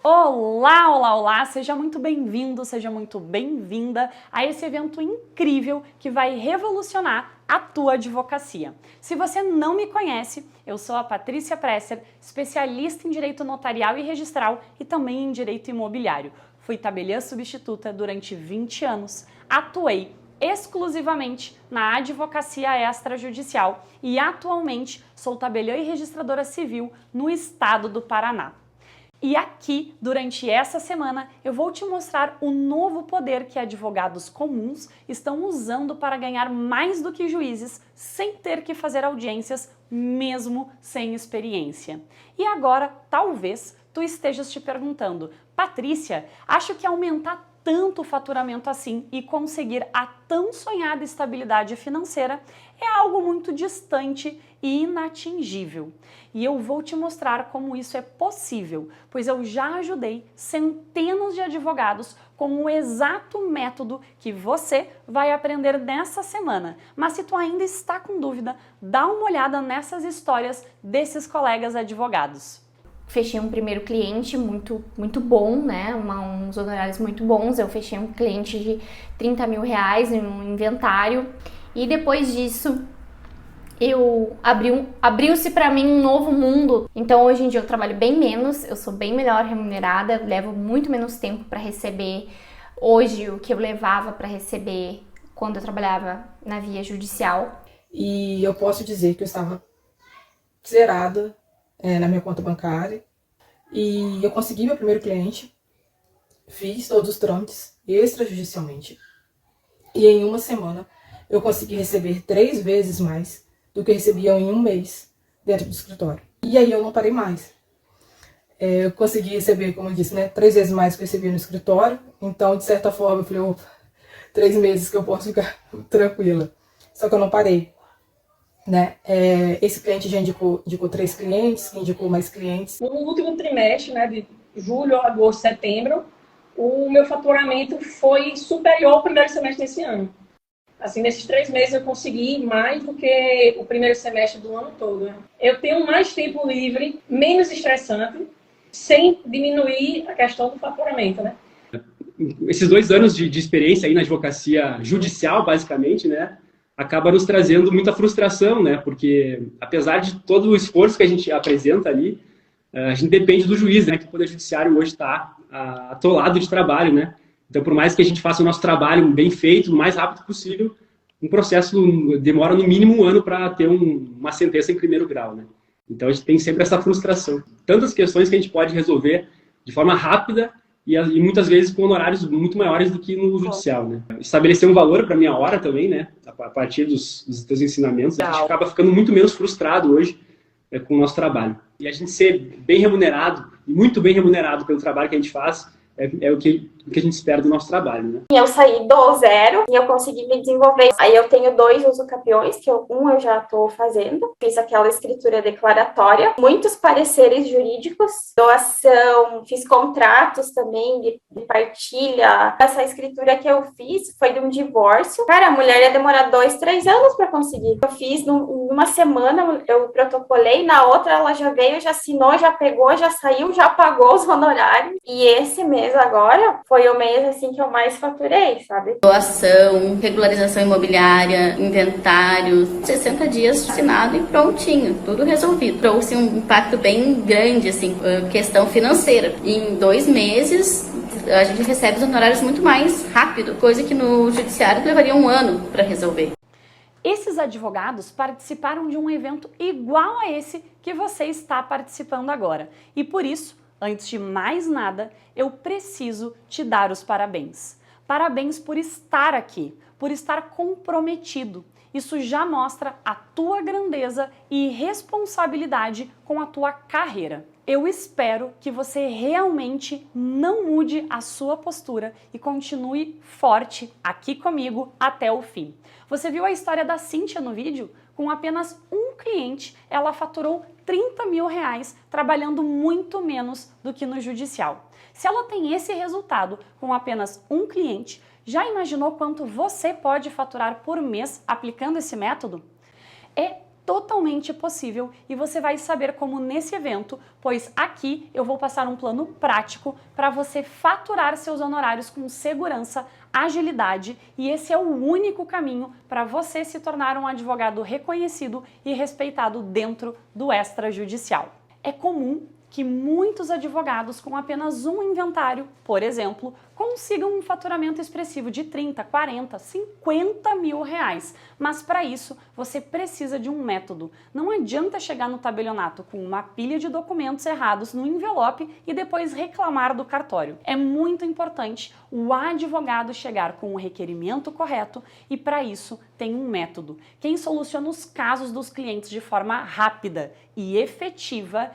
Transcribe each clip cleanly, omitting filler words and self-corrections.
Olá, olá, olá! Seja muito bem-vindo, seja muito bem-vinda a esse evento incrível que vai revolucionar a tua advocacia. Se você não me conhece, eu sou a Patrícia Presser, especialista em direito notarial e registral e também em direito imobiliário. Fui tabeliã substituta durante 20 anos, atuei exclusivamente na advocacia extrajudicial e atualmente sou tabeliã e registradora civil no estado do Paraná. E aqui, durante essa semana, eu vou te mostrar o novo poder que advogados comuns estão usando para ganhar mais do que juízes, sem ter que fazer audiências, mesmo sem experiência. E agora, talvez, tu estejas te perguntando, Patrícia, acho que aumentar tanto o faturamento assim e conseguir a tão sonhada estabilidade financeira é algo muito distante e inatingível. E eu vou te mostrar como isso é possível, pois eu já ajudei centenas de advogados com o exato método que você vai aprender nessa semana. Mas se tu ainda está com dúvida, dá uma olhada nessas histórias desses colegas advogados. Fechei um primeiro cliente muito bom, né? Uns honorários muito bons. Eu fechei um cliente de 30 mil reais em um inventário. E depois disso, abriu-se para mim um novo mundo. Então hoje em dia eu trabalho bem menos, eu sou bem melhor remunerada, levo muito menos tempo para receber hoje o que eu levava para receber quando eu trabalhava na via judicial. E eu posso dizer que eu estava zerada na minha conta bancária, e eu consegui meu primeiro cliente, fiz todos os trâmites extrajudicialmente, e em uma semana eu consegui receber 3 vezes mais do que eu recebia em um mês dentro do escritório. E aí eu não parei mais. Eu consegui receber, como eu disse, 3 vezes mais do que eu recebia no escritório, então de certa forma eu falei, opa, 3 meses que eu posso ficar tranquila. Só que eu não parei. Esse cliente já indicou 3 clientes, indicou mais clientes. No último trimestre, de julho, agosto, setembro, o meu faturamento foi superior ao primeiro semestre desse ano. Assim, nesses 3 meses eu consegui mais do que o primeiro semestre do ano todo. Eu tenho mais tempo livre, menos estressante, sem diminuir a questão do faturamento, Esses 2 anos de experiência aí na advocacia judicial, basicamente, acaba nos trazendo muita frustração, porque apesar de todo o esforço que a gente apresenta ali, a gente depende do juiz, que o Poder Judiciário hoje está atolado de trabalho, Então, por mais que a gente faça o nosso trabalho bem feito, o mais rápido possível, um processo demora no mínimo 1 ano para ter uma sentença em primeiro grau, Então, a gente tem sempre essa frustração. Tantas questões que a gente pode resolver de forma rápida e muitas vezes com honorários muito maiores do que no judicial, Estabelecer um valor para a minha hora também, a partir dos teus ensinamentos, a gente acaba ficando muito menos frustrado hoje com o nosso trabalho. E a gente ser bem remunerado, e muito bem remunerado pelo trabalho que a gente faz, é o que a gente espera do nosso trabalho, Eu saí do zero e eu consegui me desenvolver. Aí eu tenho 2 usucapiões, que eu já estou fazendo. Fiz aquela escritura declaratória, muitos pareceres jurídicos, doação, fiz contratos também de partilha. Essa escritura que eu fiz foi de um divórcio. Cara, a mulher ia demorar 2, 3 anos para conseguir. Eu fiz numa semana, eu protocolei, na outra ela já veio, já assinou, já pegou, já saiu, já pagou os honorários. E esse mês agora foi o mês assim que eu mais faturei, sabe? Doação, regularização imobiliária, inventário, 60 dias assinado e prontinho, tudo resolvido. Trouxe um impacto bem grande, assim, questão financeira. Em 2 meses, a gente recebe os honorários muito mais rápido, coisa que no judiciário levaria 1 ano para resolver. Esses advogados participaram de um evento igual a esse que você está participando agora. E por isso, antes de mais nada, eu preciso te dar os parabéns. Parabéns por estar aqui, por estar comprometido. Isso já mostra a tua grandeza e responsabilidade com a tua carreira. Eu espero que você realmente não mude a sua postura e continue forte aqui comigo até o fim. Você viu a história da Cíntia no vídeo? Com apenas um cliente, ela faturou 30 mil reais trabalhando muito menos do que no judicial. Se ela tem esse resultado com apenas um cliente, já imaginou quanto você pode faturar por mês aplicando esse método? É totalmente possível e você vai saber como nesse evento, pois aqui eu vou passar um plano prático para você faturar seus honorários com segurança, agilidade, e esse é o único caminho para você se tornar um advogado reconhecido e respeitado dentro do extrajudicial. É comum que muitos advogados com apenas um inventário, por exemplo, consigam um faturamento expressivo de 30, 40, 50 mil reais. Mas para isso, você precisa de um método. Não adianta chegar no tabelionato com uma pilha de documentos errados no envelope e depois reclamar do cartório. É muito importante o advogado chegar com o requerimento correto e para isso tem um método. Quem soluciona os casos dos clientes de forma rápida e efetiva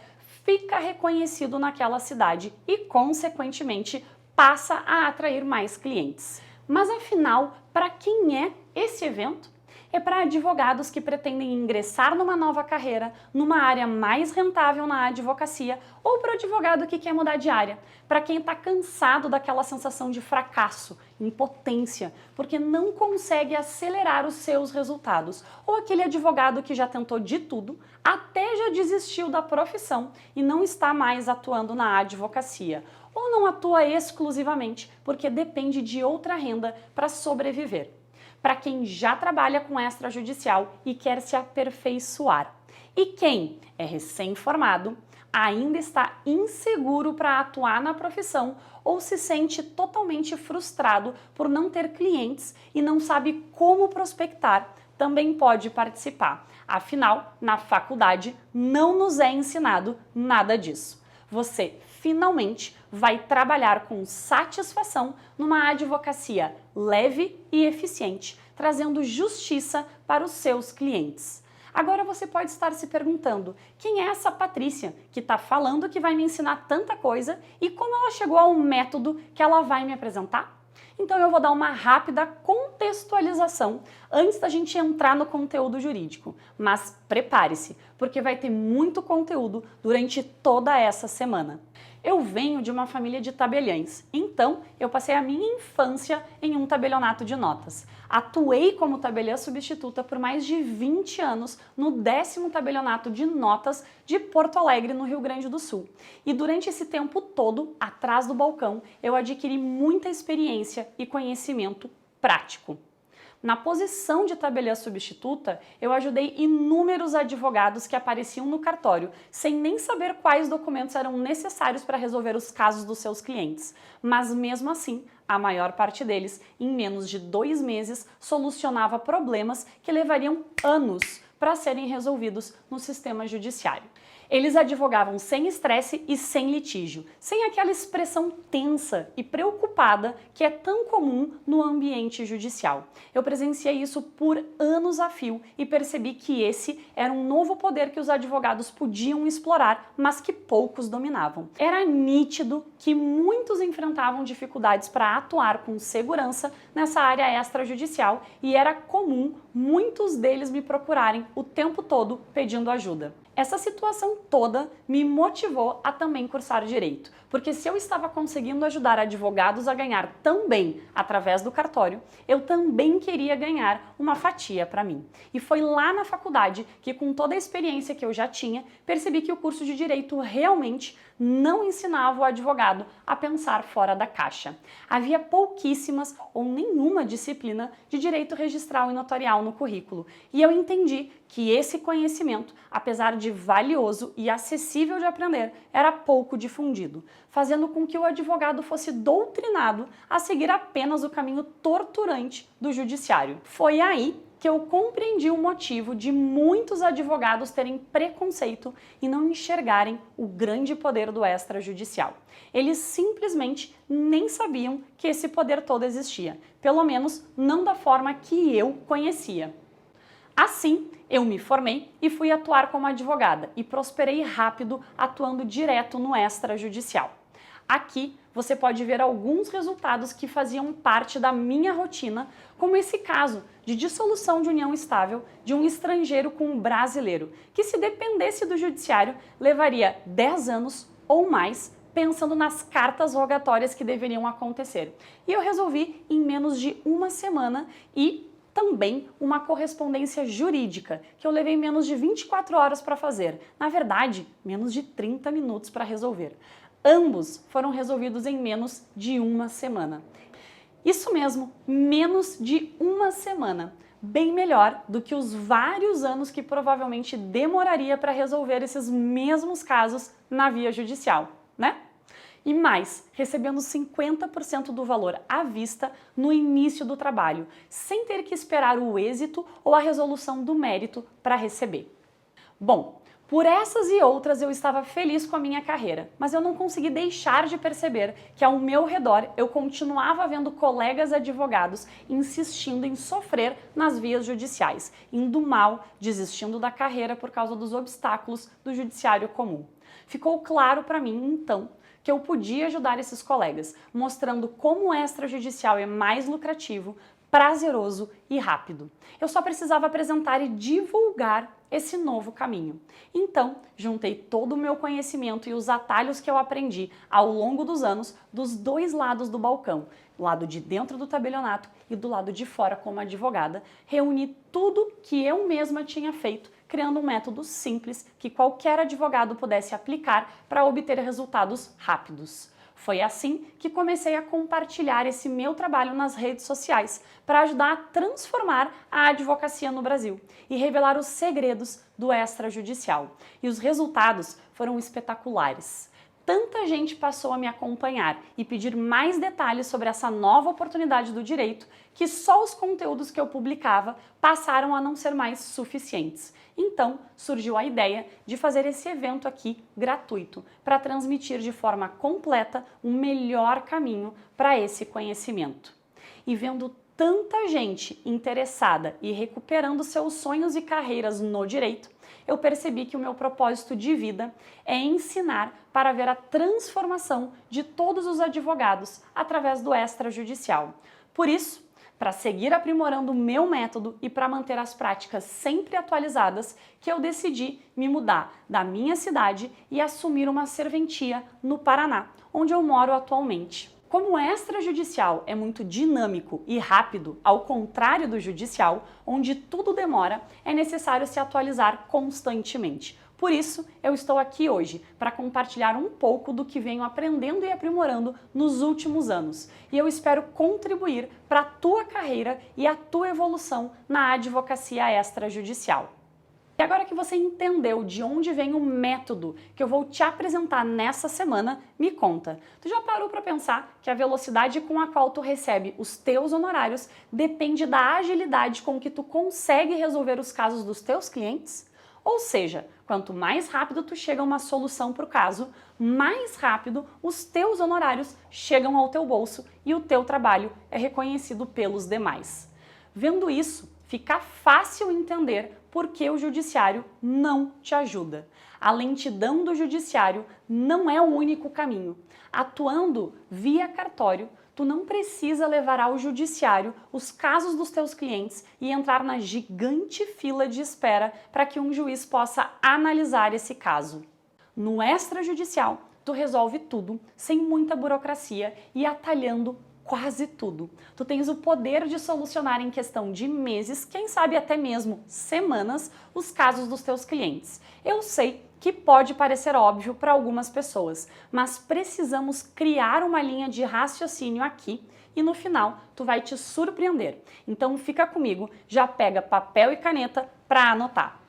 fica reconhecido naquela cidade e, consequentemente, passa a atrair mais clientes. Mas afinal, para quem é esse evento? É para advogados que pretendem ingressar numa nova carreira, numa área mais rentável na advocacia, ou para o advogado que quer mudar de área, para quem está cansado daquela sensação de fracasso, impotência, porque não consegue acelerar os seus resultados, ou aquele advogado que já tentou de tudo, até já desistiu da profissão e não está mais atuando na advocacia, ou não atua exclusivamente porque depende de outra renda para sobreviver. Para quem já trabalha com extrajudicial e quer se aperfeiçoar. E quem é recém-formado, ainda está inseguro para atuar na profissão ou se sente totalmente frustrado por não ter clientes e não sabe como prospectar, também pode participar. Afinal, na faculdade não nos é ensinado nada disso. Você finalmente vai trabalhar com satisfação numa advocacia leve e eficiente, trazendo justiça para os seus clientes. Agora você pode estar se perguntando, quem é essa Patrícia que está falando que vai me ensinar tanta coisa e como ela chegou ao método que ela vai me apresentar? Então eu vou dar uma rápida contextualização antes da gente entrar no conteúdo jurídico. Mas prepare-se, porque vai ter muito conteúdo durante toda essa semana. Eu venho de uma família de tabeliães, então eu passei a minha infância em um tabelionato de notas. Atuei como tabeliã substituta por mais de 20 anos no 10º tabelionato de notas de Porto Alegre, no Rio Grande do Sul. E durante esse tempo todo, atrás do balcão, eu adquiri muita experiência e conhecimento prático. Na posição de tabeliã substituta, eu ajudei inúmeros advogados que apareciam no cartório, sem nem saber quais documentos eram necessários para resolver os casos dos seus clientes. Mas mesmo assim, a maior parte deles, em menos de 2 meses, solucionava problemas que levariam anos para serem resolvidos no sistema judiciário. Eles advogavam sem estresse e sem litígio, sem aquela expressão tensa e preocupada que é tão comum no ambiente judicial. Eu presenciei isso por anos a fio e percebi que esse era um novo poder que os advogados podiam explorar, mas que poucos dominavam. Era nítido que muitos enfrentavam dificuldades para atuar com segurança nessa área extrajudicial e era comum muitos deles me procurarem o tempo todo pedindo ajuda. Essa situação toda me motivou a também cursar direito, porque se eu estava conseguindo ajudar advogados a ganhar tão bem através do cartório, eu também queria ganhar uma fatia para mim. E foi lá na faculdade que, com toda a experiência que eu já tinha, percebi que o curso de direito realmente não ensinava o advogado a pensar fora da caixa. Havia pouquíssimas ou nenhuma disciplina de direito registral e notarial no currículo, e eu entendi que esse conhecimento, apesar de valioso e acessível de aprender, era pouco difundido, fazendo com que o advogado fosse doutrinado a seguir apenas o caminho torturante do judiciário. Foi aí que eu compreendi o motivo de muitos advogados terem preconceito e não enxergarem o grande poder do extrajudicial. Eles simplesmente nem sabiam que esse poder todo existia, pelo menos não da forma que eu conhecia. Assim, eu me formei e fui atuar como advogada e prosperei rápido atuando direto no extrajudicial. Aqui você pode ver alguns resultados que faziam parte da minha rotina, como esse caso de dissolução de união estável de um estrangeiro com um brasileiro, que se dependesse do judiciário levaria 10 anos ou mais pensando nas cartas rogatórias que deveriam acontecer. E eu resolvi em menos de uma semana e Também uma correspondência jurídica, que eu levei menos de 24 horas para fazer. Na verdade, menos de 30 minutos para resolver. Ambos foram resolvidos em menos de uma semana. Isso mesmo, menos de uma semana. Bem melhor do que os vários anos que provavelmente demoraria para resolver esses mesmos casos na via judicial, né? E mais, recebendo 50% do valor à vista no início do trabalho, sem ter que esperar o êxito ou a resolução do mérito para receber. Bom, por essas e outras eu estava feliz com a minha carreira, mas eu não consegui deixar de perceber que ao meu redor eu continuava vendo colegas advogados insistindo em sofrer nas vias judiciais, indo mal, desistindo da carreira por causa dos obstáculos do judiciário comum. Ficou claro para mim, então, que eu podia ajudar esses colegas, mostrando como o extrajudicial é mais lucrativo, prazeroso e rápido. Eu só precisava apresentar e divulgar esse novo caminho. Então, juntei todo o meu conhecimento e os atalhos que eu aprendi ao longo dos anos dos dois lados do balcão, lado de dentro do tabelionato e do lado de fora como advogada, reuni tudo que eu mesma tinha feito, criando um método simples que qualquer advogado pudesse aplicar para obter resultados rápidos. Foi assim que comecei a compartilhar esse meu trabalho nas redes sociais para ajudar a transformar a advocacia no Brasil e revelar os segredos do extrajudicial. E os resultados foram espetaculares. Tanta gente passou a me acompanhar e pedir mais detalhes sobre essa nova oportunidade do direito que só os conteúdos que eu publicava passaram a não ser mais suficientes. Então, surgiu a ideia de fazer esse evento aqui gratuito para transmitir de forma completa o melhor caminho para esse conhecimento. E vendo tanta gente interessada e recuperando seus sonhos e carreiras no direito, eu percebi que o meu propósito de vida é ensinar para ver a transformação de todos os advogados através do extrajudicial. Por isso, para seguir aprimorando o meu método e para manter as práticas sempre atualizadas, que eu decidi me mudar da minha cidade e assumir uma serventia no Paraná, onde eu moro atualmente. Como o extrajudicial é muito dinâmico e rápido, ao contrário do judicial, onde tudo demora, é necessário se atualizar constantemente. Por isso, eu estou aqui hoje para compartilhar um pouco do que venho aprendendo e aprimorando nos últimos anos. E eu espero contribuir para a tua carreira e a tua evolução na advocacia extrajudicial. E agora que você entendeu de onde vem o método que eu vou te apresentar nessa semana, me conta. Tu já parou para pensar que a velocidade com a qual tu recebe os teus honorários depende da agilidade com que tu consegue resolver os casos dos teus clientes? Ou seja, quanto mais rápido tu chega a uma solução para o caso, mais rápido os teus honorários chegam ao teu bolso e o teu trabalho é reconhecido pelos demais. Vendo isso, fica fácil entender por que o judiciário não te ajuda. A lentidão do judiciário não é o único caminho. Atuando via cartório, tu não precisa levar ao judiciário os casos dos teus clientes e entrar na gigante fila de espera para que um juiz possa analisar esse caso. No extrajudicial, tu resolve tudo sem muita burocracia e atalhando quase tudo. Tu tens o poder de solucionar em questão de meses, quem sabe até mesmo semanas, os casos dos teus clientes. Eu sei que pode parecer óbvio para algumas pessoas, mas precisamos criar uma linha de raciocínio aqui e no final tu vai te surpreender. Então fica comigo, já pega papel e caneta para anotar.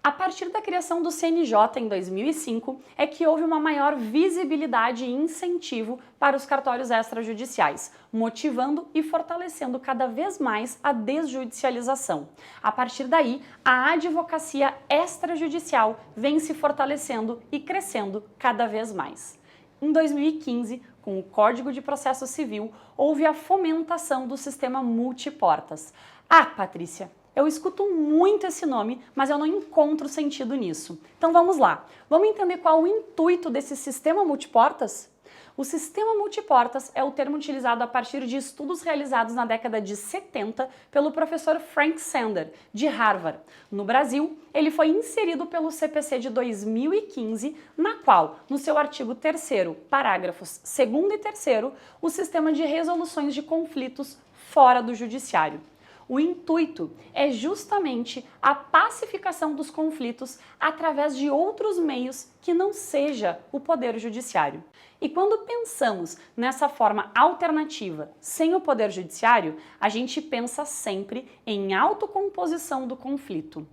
A partir da criação do CNJ em 2005 é que houve uma maior visibilidade e incentivo para os cartórios extrajudiciais, motivando e fortalecendo cada vez mais a desjudicialização. A partir daí, a advocacia extrajudicial vem se fortalecendo e crescendo cada vez mais. Em 2015, com o Código de Processo Civil, houve a fomentação do sistema multiportas. Ah, Patrícia, eu escuto muito esse nome, mas eu não encontro sentido nisso. Então vamos lá. Vamos entender qual o intuito desse sistema multiportas? O sistema multiportas é o termo utilizado a partir de estudos realizados na década de 70 pelo professor Frank Sander, de Harvard. No Brasil, ele foi inserido pelo CPC de 2015, na qual, no seu artigo 3º, parágrafos 2º e 3º, o sistema de resoluções de conflitos fora do judiciário. O intuito é justamente a pacificação dos conflitos através de outros meios que não seja o Poder Judiciário. E quando pensamos nessa forma alternativa, sem o Poder Judiciário, a gente pensa sempre em autocomposição do conflito.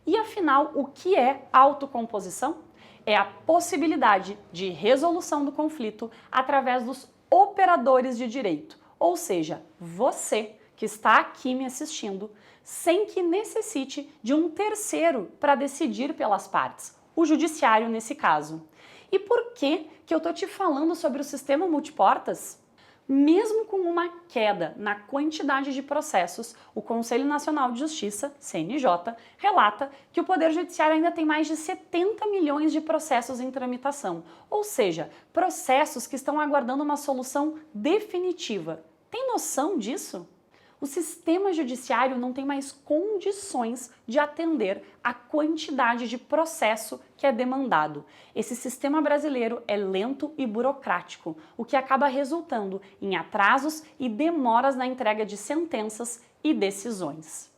E afinal, o que é autocomposição? É a possibilidade de resolução do conflito através dos operadores de direito, ou seja, você que está aqui me assistindo, sem que necessite de um terceiro para decidir pelas partes, o judiciário nesse caso. E por que eu estou te falando sobre o sistema multiportas? Mesmo com uma queda na quantidade de processos, o Conselho Nacional de Justiça, CNJ, relata que o Poder Judiciário ainda tem mais de 70 milhões de processos em tramitação, ou seja, processos que estão aguardando uma solução definitiva. Tem noção disso? O sistema judiciário não tem mais condições de atender a quantidade de processo que é demandado. Esse sistema brasileiro é lento e burocrático, o que acaba resultando em atrasos e demoras na entrega de sentenças e decisões.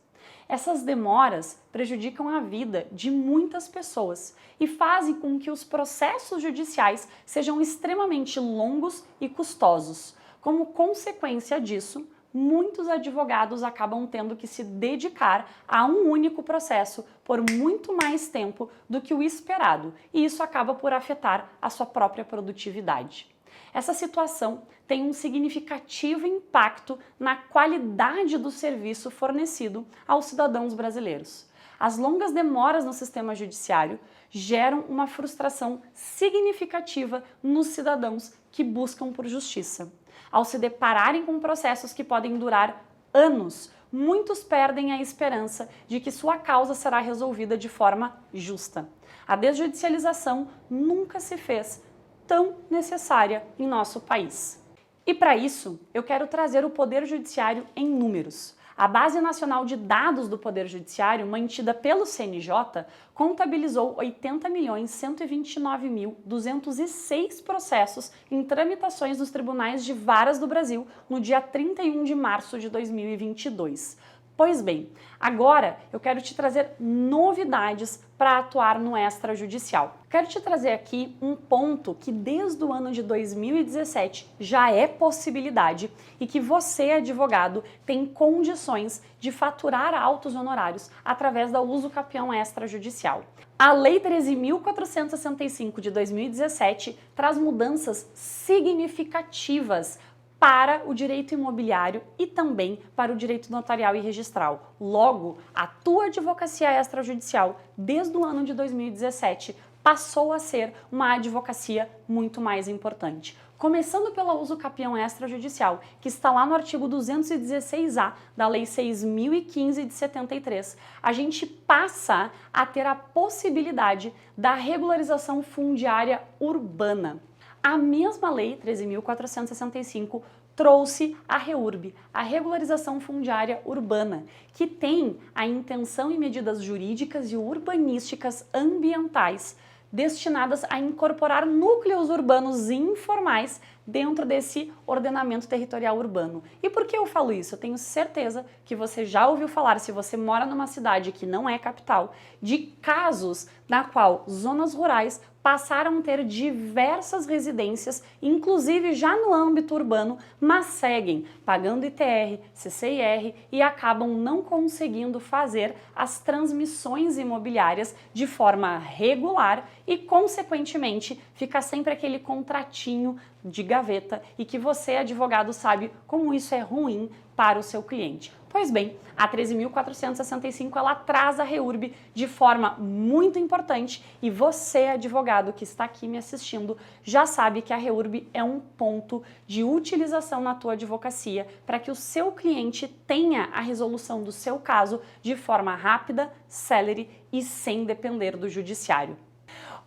Essas demoras prejudicam a vida de muitas pessoas e fazem com que os processos judiciais sejam extremamente longos e custosos. Como consequência disso, muitos advogados acabam tendo que se dedicar a um único processo por muito mais tempo do que o esperado, e isso acaba por afetar a sua própria produtividade. Essa situação tem um significativo impacto na qualidade do serviço fornecido aos cidadãos brasileiros. As longas demoras no sistema judiciário geram uma frustração significativa nos cidadãos que buscam por justiça. Ao se depararem com processos que podem durar anos, muitos perdem a esperança de que sua causa será resolvida de forma justa. A desjudicialização nunca se fez tão necessária em nosso país. E para isso, eu quero trazer o Poder Judiciário em números. A Base Nacional de Dados do Poder Judiciário, mantida pelo CNJ, contabilizou 80.129.206 processos em tramitações nos tribunais de varas do Brasil no dia 31 de março de 2022. Pois bem, agora eu quero te trazer novidades para atuar no extrajudicial. Quero te trazer aqui um ponto que desde o ano de 2017 já é possibilidade e que você, advogado, tem condições de faturar altos honorários através da uso capião extrajudicial. A Lei 13.465 de 2017 traz mudanças significativas para o direito imobiliário e também para o direito notarial e registral. Logo, a tua advocacia extrajudicial, desde o ano de 2017, passou a ser uma advocacia muito mais importante. Começando pelo uso capião extrajudicial, que está lá no artigo 216A da Lei 6.015 de 73, a gente passa a ter a possibilidade da regularização fundiária urbana. A mesma Lei 13.465 trouxe a REURB, a Regularização Fundiária Urbana, que tem a intenção e medidas jurídicas e urbanísticas ambientais destinadas a incorporar núcleos urbanos informais dentro desse ordenamento territorial urbano. E por que eu falo isso? Eu tenho certeza que você já ouviu falar, se você mora numa cidade que não é capital, de casos na qual zonas rurais passaram a ter diversas residências, inclusive já no âmbito urbano, mas seguem pagando ITR, CCIR e acabam não conseguindo fazer as transmissões imobiliárias de forma regular e, consequentemente, fica sempre aquele contratinho de gaveta e que você, advogado, sabe como isso é ruim para o seu cliente. Pois bem, a 13.465 ela traz a REURB de forma muito importante e você, advogado que está aqui me assistindo, já sabe que a REURB é um ponto de utilização na tua advocacia para que o seu cliente tenha a resolução do seu caso de forma rápida, célere e sem depender do judiciário.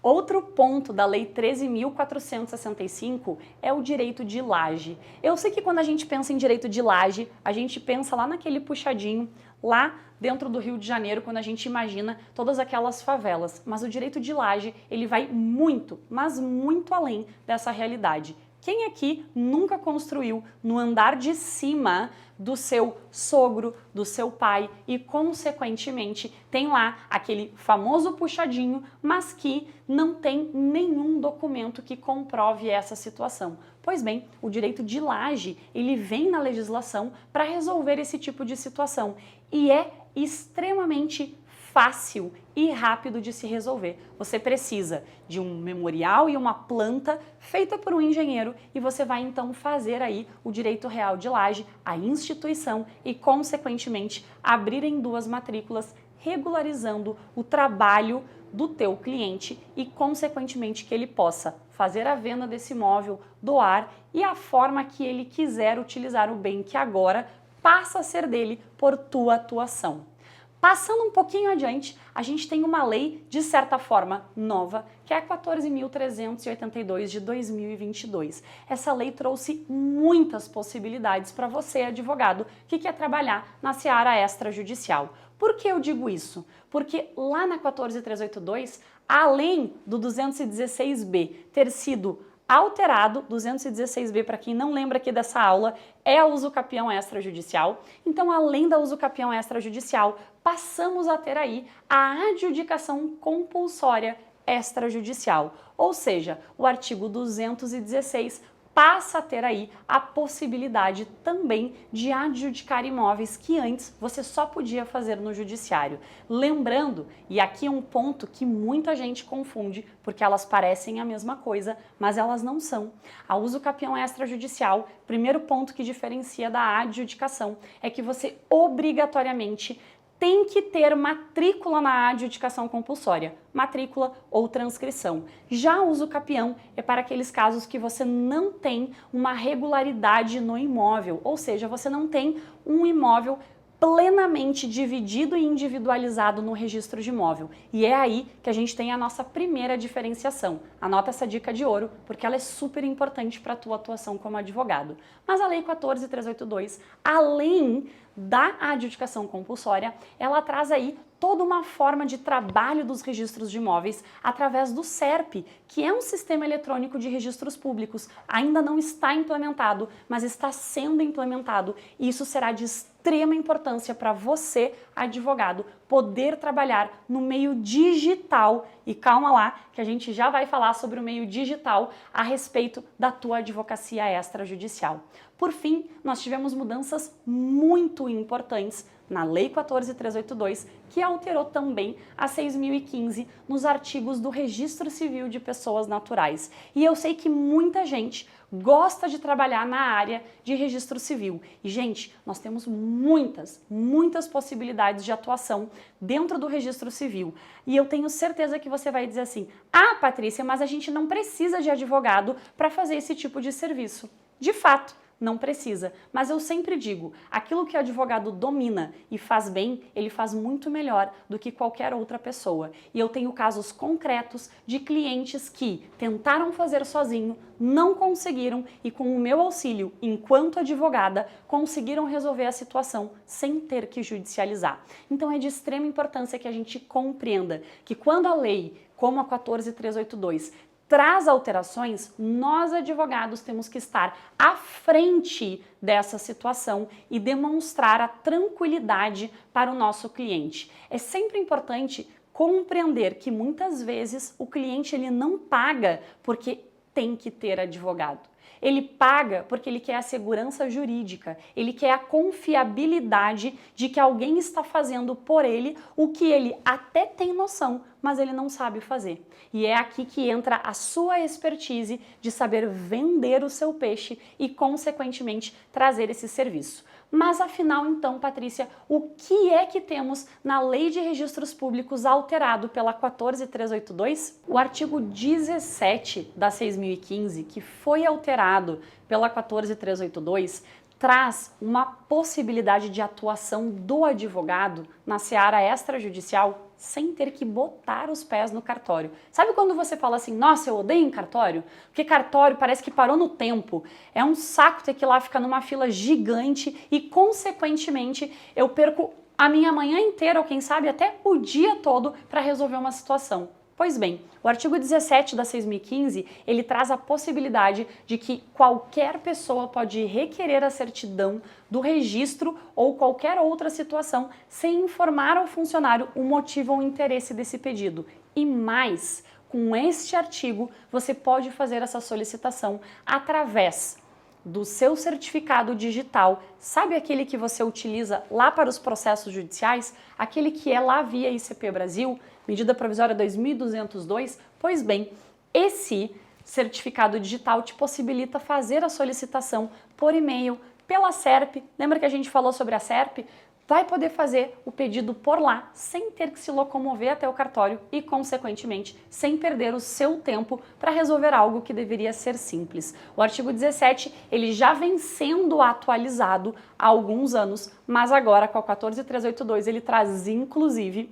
Outro ponto da Lei 13.465 é o direito de laje. Eu sei que quando a gente pensa em direito de laje, a gente pensa lá naquele puxadinho, lá dentro do Rio de Janeiro, quando a gente imagina todas aquelas favelas. Mas o direito de laje, ele vai muito, mas muito além dessa realidade. Quem aqui nunca construiu no andar de cima do seu sogro, do seu pai e, consequentemente, tem lá aquele famoso puxadinho, mas que não tem nenhum documento que comprove essa situação? Pois bem, o direito de laje, ele vem na legislação para resolver esse tipo de situação e é extremamente fácil e rápido de se resolver. Você precisa de um memorial e uma planta feita por um engenheiro e você vai então fazer aí o direito real de laje, a instituição e, consequentemente, abrir em 2 matrículas, regularizando o trabalho do teu cliente e, consequentemente, que ele possa fazer a venda desse imóvel, doar e a forma que ele quiser utilizar o bem que agora passa a ser dele por tua atuação. Passando um pouquinho adiante, a gente tem uma lei, de certa forma, nova, que é a 14.382 de 2022. Essa lei trouxe muitas possibilidades para você, advogado, que quer trabalhar na seara extrajudicial. Por que eu digo isso? Porque lá na 14.382, além do 216B ter sido alterado, 216B, para quem não lembra aqui dessa aula, é a usucapião extrajudicial. Então, além da usucapião extrajudicial, passamos a ter aí a adjudicação compulsória extrajudicial. Ou seja, o artigo 216 passa a ter aí a possibilidade também de adjudicar imóveis que antes você só podia fazer no judiciário. Lembrando, e aqui é um ponto que muita gente confunde, porque elas parecem a mesma coisa, mas elas não são. A usucapião extrajudicial, primeiro ponto que diferencia da adjudicação, é que você obrigatoriamente tem que ter matrícula na adjudicação compulsória, matrícula ou transcrição. Já o usucapião é para aqueles casos que você não tem uma regularidade no imóvel, ou seja, você não tem um imóvel plenamente dividido e individualizado no registro de imóvel. E é aí que a gente tem a nossa primeira diferenciação. Anota essa dica de ouro, porque ela é super importante para a tua atuação como advogado. Mas a Lei 14.382, além da adjudicação compulsória, ela traz aí toda uma forma de trabalho dos registros de imóveis através do SERP, que é um sistema eletrônico de registros públicos. Ainda não está implementado, mas está sendo implementado e isso será de extrema importância para você, advogado, poder trabalhar no meio digital. E calma lá, que a gente já vai falar sobre o meio digital a respeito da tua advocacia extrajudicial. Por fim, nós tivemos mudanças muito importantes na Lei 14.382, que alterou também a 6.015 nos artigos do Registro Civil de Pessoas Naturais. E eu sei que muita gente gosta de trabalhar na área de registro civil. E, gente, nós temos muitas possibilidades de atuação dentro do registro civil. E eu tenho certeza que você vai dizer assim: ah, Patrícia, mas a gente não precisa de advogado para fazer esse tipo de serviço. De fato, não precisa, mas eu sempre digo, aquilo que o advogado domina e faz bem, ele faz muito melhor do que qualquer outra pessoa. E eu tenho casos concretos de clientes que tentaram fazer sozinho, não conseguiram e com o meu auxílio, enquanto advogada, conseguiram resolver a situação sem ter que judicializar. Então é de extrema importância que a gente compreenda que quando a lei, como a 14.382, traz alterações, nós advogados temos que estar à frente dessa situação e demonstrar a tranquilidade para o nosso cliente. É sempre importante compreender que muitas vezes o cliente ele não paga porque tem que ter advogado. Ele paga porque ele quer a segurança jurídica, ele quer a confiabilidade de que alguém está fazendo por ele o que ele até tem noção, mas ele não sabe fazer. E é aqui que entra a sua expertise de saber vender o seu peixe e, consequentemente, trazer esse serviço. Mas afinal, então, Patrícia, o que é que temos na Lei de Registros Públicos alterado pela 14.382? O artigo 17 da 6.015, que foi alterado pela 14.382, traz uma possibilidade de atuação do advogado na seara extrajudicial sem ter que botar os pés no cartório. Sabe quando você fala assim, nossa, eu odeio em cartório? Porque cartório parece que parou no tempo. É um saco ter que ir lá ficar numa fila gigante e, consequentemente, eu perco a minha manhã inteira, ou quem sabe até o dia todo, para resolver uma situação. Pois bem, o artigo 17 da 6.015, ele traz a possibilidade de que qualquer pessoa pode requerer a certidão do registro ou qualquer outra situação sem informar ao funcionário o motivo ou interesse desse pedido. E mais, com este artigo, você pode fazer essa solicitação através do seu certificado digital, sabe aquele que você utiliza lá para os processos judiciais? Aquele que é lá via ICP Brasil, medida provisória 2202? Pois bem, esse certificado digital te possibilita fazer a solicitação por e-mail, pela SERP. Lembra que a gente falou sobre a SERP? Vai poder fazer o pedido por lá, sem ter que se locomover até o cartório e, consequentemente, sem perder o seu tempo para resolver algo que deveria ser simples. O artigo 17, ele já vem sendo atualizado há alguns anos, mas agora, com a 14382, ele traz, inclusive,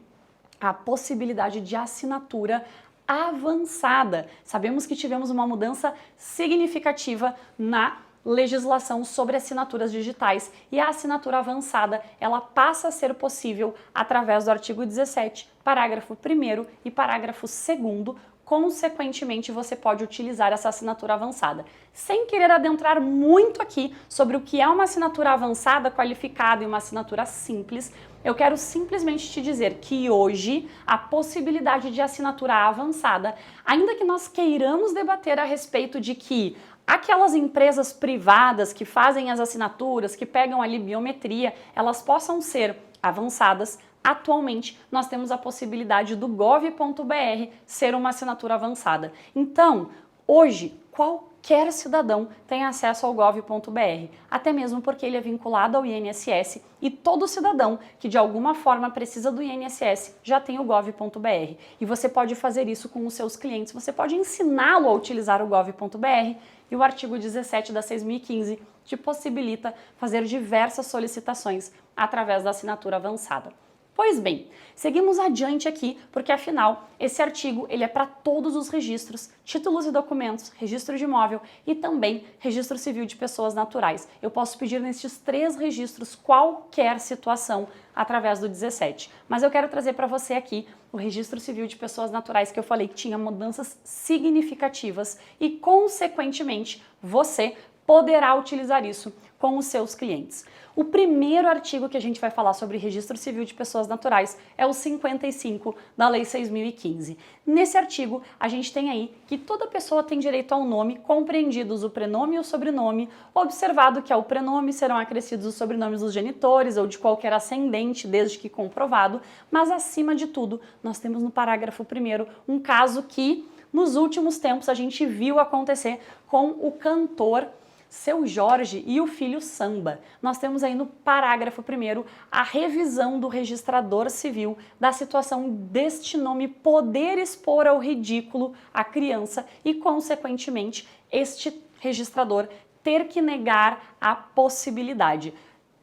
a possibilidade de assinatura avançada. Sabemos que tivemos uma mudança significativa na legislação sobre assinaturas digitais e a assinatura avançada, ela passa a ser possível através do artigo 17, parágrafo 1º e parágrafo 2º. Consequentemente, você pode utilizar essa assinatura avançada. Sem querer adentrar muito aqui sobre o que é uma assinatura avançada, qualificada e uma assinatura simples, eu quero simplesmente te dizer que hoje a possibilidade de assinatura avançada, ainda que nós queiramos debater a respeito de que aquelas empresas privadas que fazem as assinaturas, que pegam ali biometria, elas possam ser avançadas. Atualmente, nós temos a possibilidade do gov.br ser uma assinatura avançada. Então, hoje, qualquer cidadão tem acesso ao gov.br, até mesmo porque ele é vinculado ao INSS e todo cidadão que de alguma forma precisa do INSS já tem o gov.br. E você pode fazer isso com os seus clientes, você pode ensiná-lo a utilizar o gov.br. E o artigo 17 da 6.015 te possibilita fazer diversas solicitações através da assinatura avançada. Pois bem, seguimos adiante aqui, porque afinal, esse artigo ele é para todos os registros, títulos e documentos, registro de imóvel e também registro civil de pessoas naturais. Eu posso pedir nestes 3 registros qualquer situação através do 17. Mas eu quero trazer para você aqui o registro civil de pessoas naturais, que eu falei que tinha mudanças significativas e, consequentemente, você poderá utilizar isso com os seus clientes. O primeiro artigo que a gente vai falar sobre registro civil de pessoas naturais é o 55 da Lei 6.015. Nesse artigo, a gente tem aí que toda pessoa tem direito ao nome, compreendidos o prenome e o sobrenome, observado que ao prenome serão acrescidos os sobrenomes dos genitores ou de qualquer ascendente, desde que comprovado, mas acima de tudo, nós temos no parágrafo 1º um caso que nos últimos tempos a gente viu acontecer com o cantor Seu Jorge e o filho Samba. Nós temos aí no parágrafo 1º a revisão do registrador civil da situação deste nome poder expor ao ridículo a criança e, consequentemente, este registrador ter que negar a possibilidade.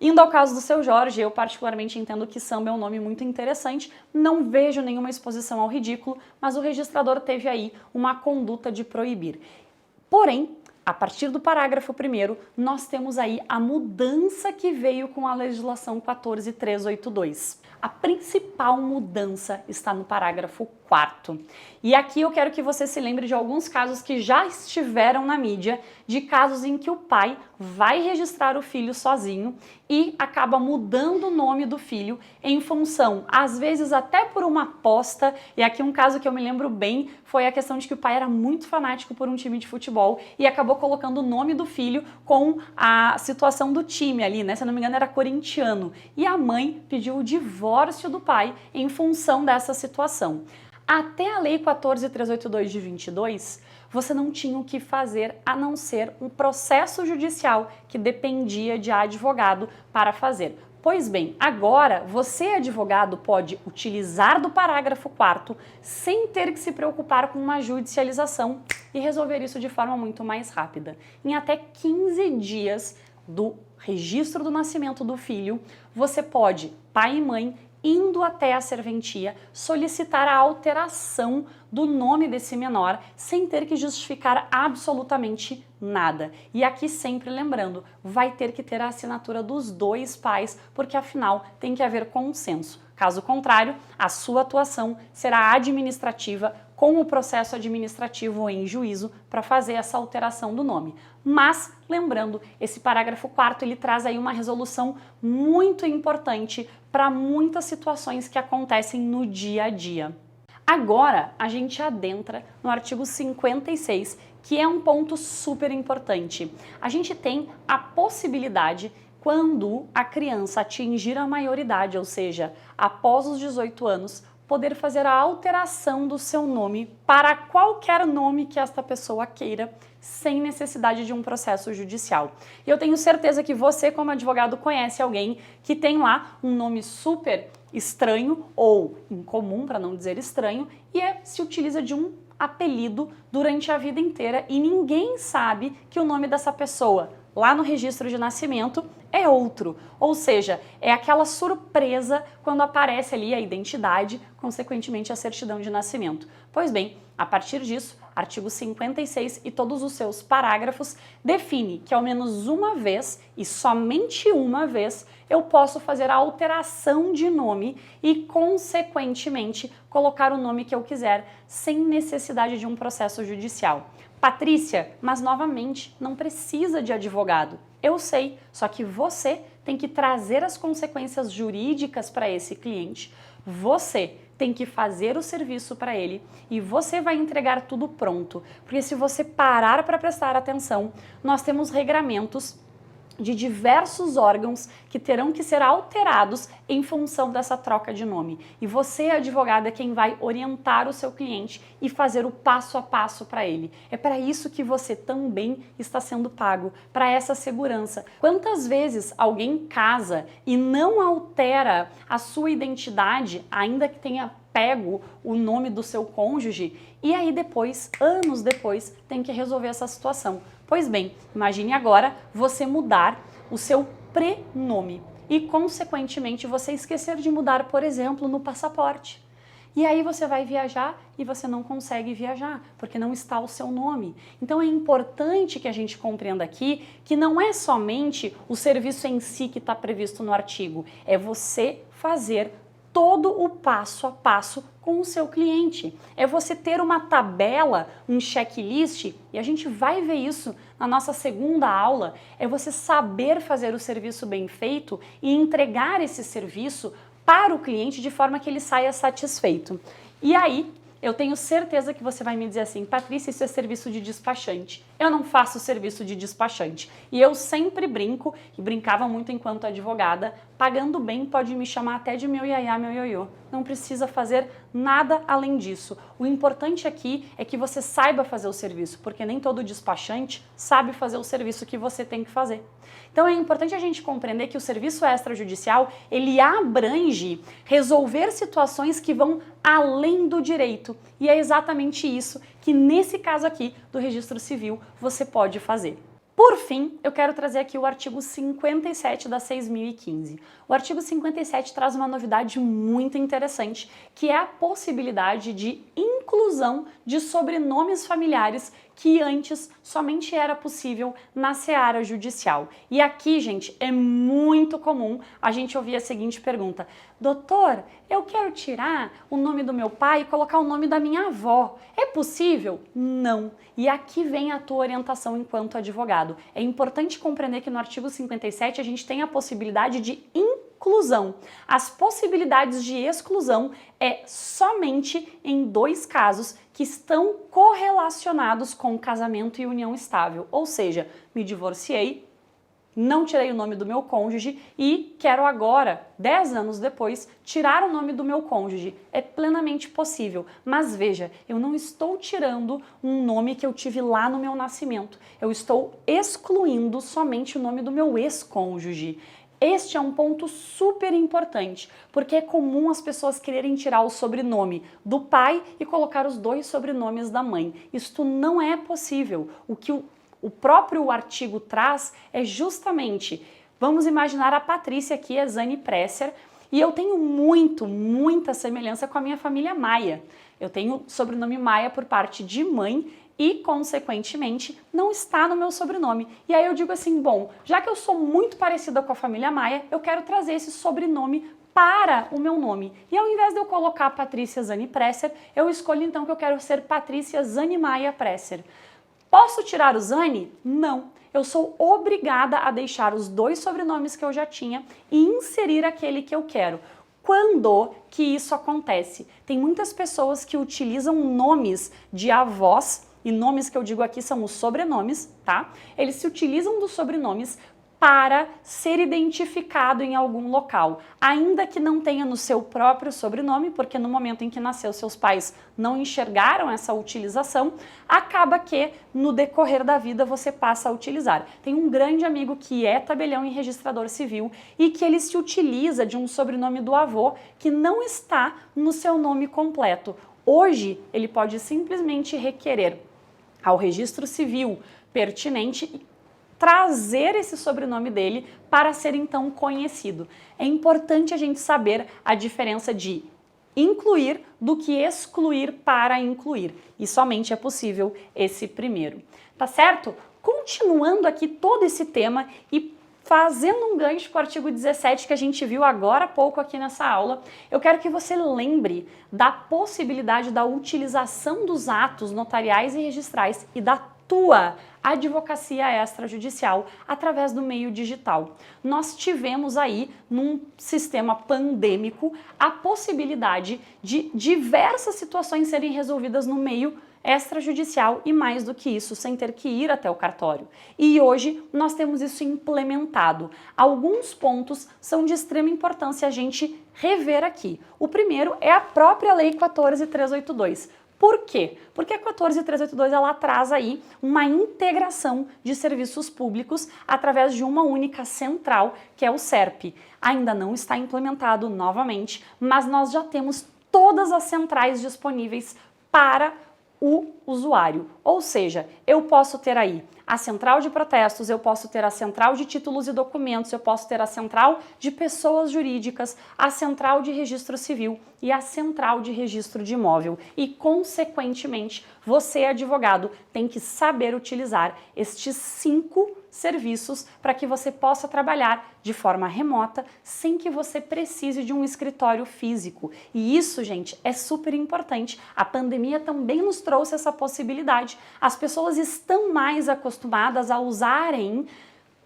Indo ao caso do Seu Jorge, eu particularmente entendo que Samba é um nome muito interessante, não vejo nenhuma exposição ao ridículo, mas o registrador teve aí uma conduta de proibir. Porém, a partir do parágrafo 1º, nós temos aí a mudança que veio com a legislação 14.382. A principal mudança está no parágrafo 4º. E aqui eu quero que você se lembre de alguns casos que já estiveram na mídia, de casos em que o pai vai registrar o filho sozinho e acaba mudando o nome do filho em função, às vezes até por uma aposta, e aqui um caso que eu me lembro bem foi a questão de que o pai era muito fanático por um time de futebol e acabou colocando o nome do filho com a situação do time ali, né? Se eu não me engano era corintiano. E a mãe pediu o divórcio do pai em função dessa situação. Até a Lei 14.382 de 22, você não tinha o que fazer a não ser um processo judicial que dependia de advogado para fazer. Pois bem, agora você, advogado, pode utilizar do parágrafo 4º sem ter que se preocupar com uma judicialização e resolver isso de forma muito mais rápida. Em até 15 dias do registro do nascimento do filho, você pode, pai e mãe, indo até a serventia, solicitar a alteração do nome desse menor sem ter que justificar absolutamente nada. E aqui sempre lembrando, vai ter que ter a assinatura dos 2 pais, porque afinal tem que haver consenso. Caso contrário, a sua atuação será administrativa com o processo administrativo em juízo para fazer essa alteração do nome. Mas, lembrando, esse parágrafo 4º ele traz aí uma resolução muito importante para muitas situações que acontecem no dia a dia. Agora, a gente adentra no artigo 56, que é um ponto super importante. A gente tem a possibilidade, quando a criança atingir a maioridade, ou seja, após os 18 anos, poder fazer a alteração do seu nome para qualquer nome que esta pessoa queira, sem necessidade de um processo judicial. E eu tenho certeza que você, como advogado, conhece alguém que tem lá um nome super estranho ou incomum, para não dizer estranho, e se utiliza de um apelido durante a vida inteira e ninguém sabe que o nome dessa pessoa lá no registro de nascimento é outro, ou seja, é aquela surpresa quando aparece ali a identidade, consequentemente a certidão de nascimento. Pois bem, a partir disso, artigo 56 e todos os seus parágrafos define que ao menos uma vez e somente uma vez eu posso fazer a alteração de nome e, consequentemente, colocar o nome que eu quiser sem necessidade de um processo judicial. Patrícia, mas novamente, não precisa de advogado. Eu sei, só que você tem que trazer as consequências jurídicas para esse cliente, você tem que fazer o serviço para ele e você vai entregar tudo pronto. Porque se você parar para prestar atenção, nós temos regramentos de diversos órgãos que terão que ser alterados em função dessa troca de nome. E você, advogada, é quem vai orientar o seu cliente e fazer o passo a passo para ele. É para isso que você também está sendo pago, para essa segurança. Quantas vezes alguém casa e não altera a sua identidade, ainda que tenha pego o nome do seu cônjuge, e aí depois, anos depois, tem que resolver essa situação? Pois bem, imagine agora você mudar o seu prenome e, consequentemente, você esquecer de mudar, por exemplo, no passaporte. E aí você vai viajar e você não consegue viajar, porque não está o seu nome. Então é importante que a gente compreenda aqui que não é somente o serviço em si que está previsto no artigo, é você fazer todo o passo a passo com o seu cliente. É você ter uma tabela, um checklist, e a gente vai ver isso na nossa segunda aula, é você saber fazer o serviço bem feito e entregar esse serviço para o cliente de forma que ele saia satisfeito. E aí, eu tenho certeza que você vai me dizer assim, Patrícia, isso é serviço de despachante. Eu não faço serviço de despachante. E eu sempre brinco, e brincava muito enquanto advogada, pagando bem pode me chamar até de meu iaiá, meu ioiô. Não precisa fazer nada além disso. O importante aqui é que você saiba fazer o serviço, porque nem todo despachante sabe fazer o serviço que você tem que fazer. Então é importante a gente compreender que o serviço extrajudicial, ele abrange resolver situações que vão além do direito. E é exatamente isso que nesse caso aqui do registro civil você pode fazer. Por fim, eu quero trazer aqui o artigo 57 da 6.015. O artigo 57 traz uma novidade muito interessante, que é a possibilidade de inclusão de sobrenomes familiares que antes somente era possível na seara judicial. E aqui, gente, é muito comum a gente ouvir a seguinte pergunta: doutor, eu quero tirar o nome do meu pai e colocar o nome da minha avó. É possível? Não. E aqui vem a tua orientação enquanto advogado. É importante compreender que no artigo 57 a gente tem a possibilidade de inclusão. As possibilidades de exclusão é somente em 2 casos que estão correlacionados com casamento e união estável. Ou seja, me divorciei, não tirei o nome do meu cônjuge e quero agora, 10 anos depois, tirar o nome do meu cônjuge. É plenamente possível, mas veja, eu não estou tirando um nome que eu tive lá no meu nascimento. Eu estou excluindo somente o nome do meu ex-cônjuge. Este é um ponto super importante, porque é comum as pessoas quererem tirar o sobrenome do pai e colocar os 2 sobrenomes da mãe. Isto não é possível. O que o próprio artigo traz é justamente, vamos imaginar a Patrícia aqui, a Zane Presser, e eu tenho muita semelhança com a minha família Maia. Eu tenho sobrenome Maia por parte de mãe e, consequentemente, não está no meu sobrenome. E aí eu digo assim, bom, já que eu sou muito parecida com a família Maia, eu quero trazer esse sobrenome para o meu nome. E ao invés de eu colocar Patrícia Zani Presser, eu escolho então que eu quero ser Patrícia Zani Maia Presser. Posso tirar o Zani? Não. Eu sou obrigada a deixar os 2 sobrenomes que eu já tinha e inserir aquele que eu quero. Quando que isso acontece? Tem muitas pessoas que utilizam nomes de avós, e nomes que eu digo aqui são os sobrenomes, tá? Eles se utilizam dos sobrenomes para ser identificado em algum local, ainda que não tenha no seu próprio sobrenome, porque no momento em que nasceu seus pais não enxergaram essa utilização, acaba que no decorrer da vida você passa a utilizar. Tem um grande amigo que é tabelião e registrador civil e que ele se utiliza de um sobrenome do avô que não está no seu nome completo. Hoje ele pode simplesmente requerer ao registro civil pertinente trazer esse sobrenome dele para ser então conhecido. É importante a gente saber a diferença de incluir do que excluir para incluir. E somente é possível esse primeiro. Tá certo? Continuando aqui todo esse tema e fazendo um gancho com o artigo 17 que a gente viu agora há pouco aqui nessa aula, eu quero que você lembre da possibilidade da utilização dos atos notariais e registrais e da tua advocacia extrajudicial através do meio digital. Nós tivemos aí, num sistema pandêmico, a possibilidade de diversas situações serem resolvidas no meio extrajudicial e mais do que isso, sem ter que ir até o cartório. E hoje nós temos isso implementado. Alguns pontos são de extrema importância a gente rever aqui. O primeiro é a própria Lei 14.382. Por quê? Porque a 14.382 ela traz aí uma integração de serviços públicos através de uma única central, que é o SERP. Ainda não está implementado novamente, mas nós já temos todas as centrais disponíveis para o usuário. Ou seja, eu posso ter aí a central de protestos, eu posso ter a central de títulos e documentos, eu posso ter a central de pessoas jurídicas, a central de registro civil e a central de registro de imóvel. E, consequentemente, você, advogado, tem que saber utilizar estes 5 serviços para que você possa trabalhar de forma remota sem que você precise de um escritório físico. E isso, gente, é super importante. A pandemia também nos trouxe essa possibilidade. As pessoas estão mais acostumadas a usarem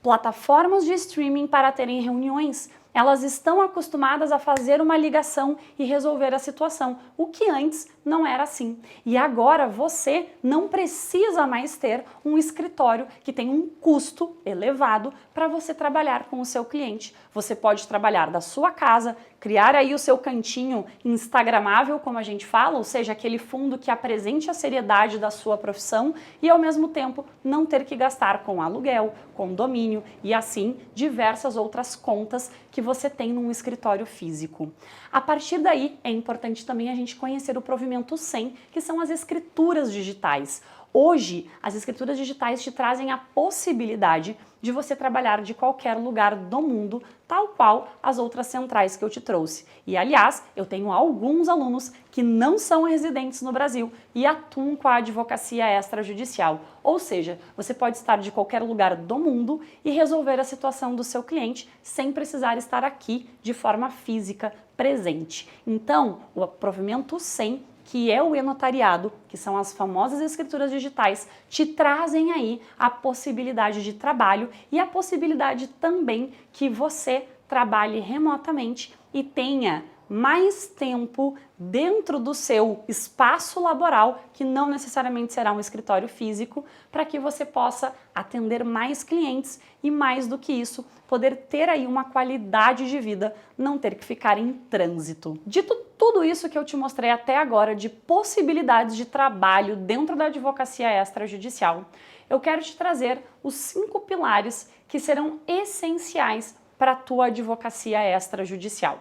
plataformas de streaming para terem reuniões. Elas estão acostumadas a fazer uma ligação e resolver a situação, o que antes não era assim. E agora você não precisa mais ter um escritório que tem um custo elevado para você trabalhar com o seu cliente. Você pode trabalhar da sua casa, criar aí o seu cantinho instagramável, como a gente fala, ou seja, aquele fundo que apresente a seriedade da sua profissão e ao mesmo tempo não ter que gastar com aluguel, condomínio e assim diversas outras contas que você tem num escritório físico. A partir daí é importante também a gente conhecer o provimento 100, que são as escrituras digitais. Hoje, as escrituras digitais te trazem a possibilidade de você trabalhar de qualquer lugar do mundo, tal qual as outras centrais que eu te trouxe. E, aliás, eu tenho alguns alunos que não são residentes no Brasil e atuam com a advocacia extrajudicial. Ou seja, você pode estar de qualquer lugar do mundo e resolver a situação do seu cliente sem precisar estar aqui de forma física presente. Então, o provimento 100, que é o e-notariado, que são as famosas escrituras digitais, te trazem aí a possibilidade de trabalho e a possibilidade também que você trabalhe remotamente e tenha mais tempo dentro do seu espaço laboral, que não necessariamente será um escritório físico, para que você possa atender mais clientes e, mais do que isso, poder ter aí uma qualidade de vida, não ter que ficar em trânsito. Dito tudo isso que eu te mostrei até agora de possibilidades de trabalho dentro da advocacia extrajudicial, eu quero te trazer os 5 pilares que serão essenciais para a tua advocacia extrajudicial.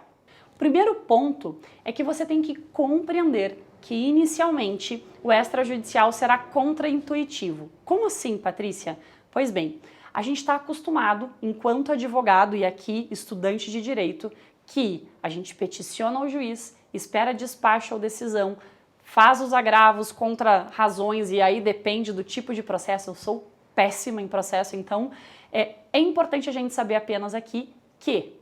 O primeiro ponto é que você tem que compreender que, inicialmente, o extrajudicial será contraintuitivo. Como assim, Patrícia? Pois bem, a gente está acostumado, enquanto advogado e aqui estudante de direito, que a gente peticiona ao juiz, espera despacho ou decisão, faz os agravos contra razões e aí depende do tipo de processo. Eu sou péssima em processo, então é importante a gente saber apenas aqui que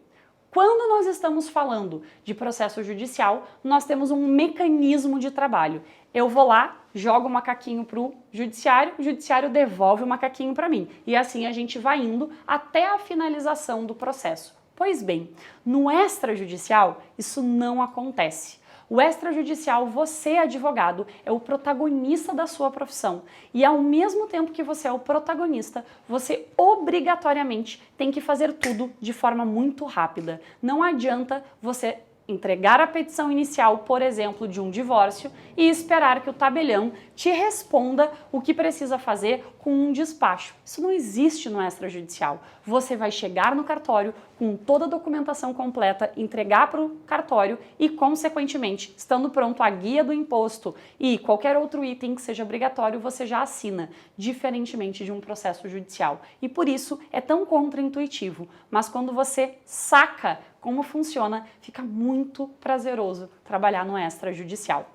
Quando nós estamos falando de processo judicial, nós temos um mecanismo de trabalho. Eu vou lá, jogo o macaquinho para o judiciário devolve o macaquinho para mim. E assim a gente vai indo até a finalização do processo. Pois bem, no extrajudicial, isso não acontece. O extrajudicial, você, advogado, é o protagonista da sua profissão. E ao mesmo tempo que você é o protagonista, você obrigatoriamente tem que fazer tudo de forma muito rápida. Não adianta você entregar a petição inicial, por exemplo, de um divórcio e esperar que o tabelião te responda o que precisa fazer com um despacho. Isso não existe no extrajudicial. Você vai chegar no cartório com toda a documentação completa, entregar para o cartório e, consequentemente, estando pronto a guia do imposto e qualquer outro item que seja obrigatório, você já assina, diferentemente de um processo judicial. E por isso é tão contraintuitivo. Mas quando você saca como funciona, fica muito prazeroso trabalhar no extrajudicial.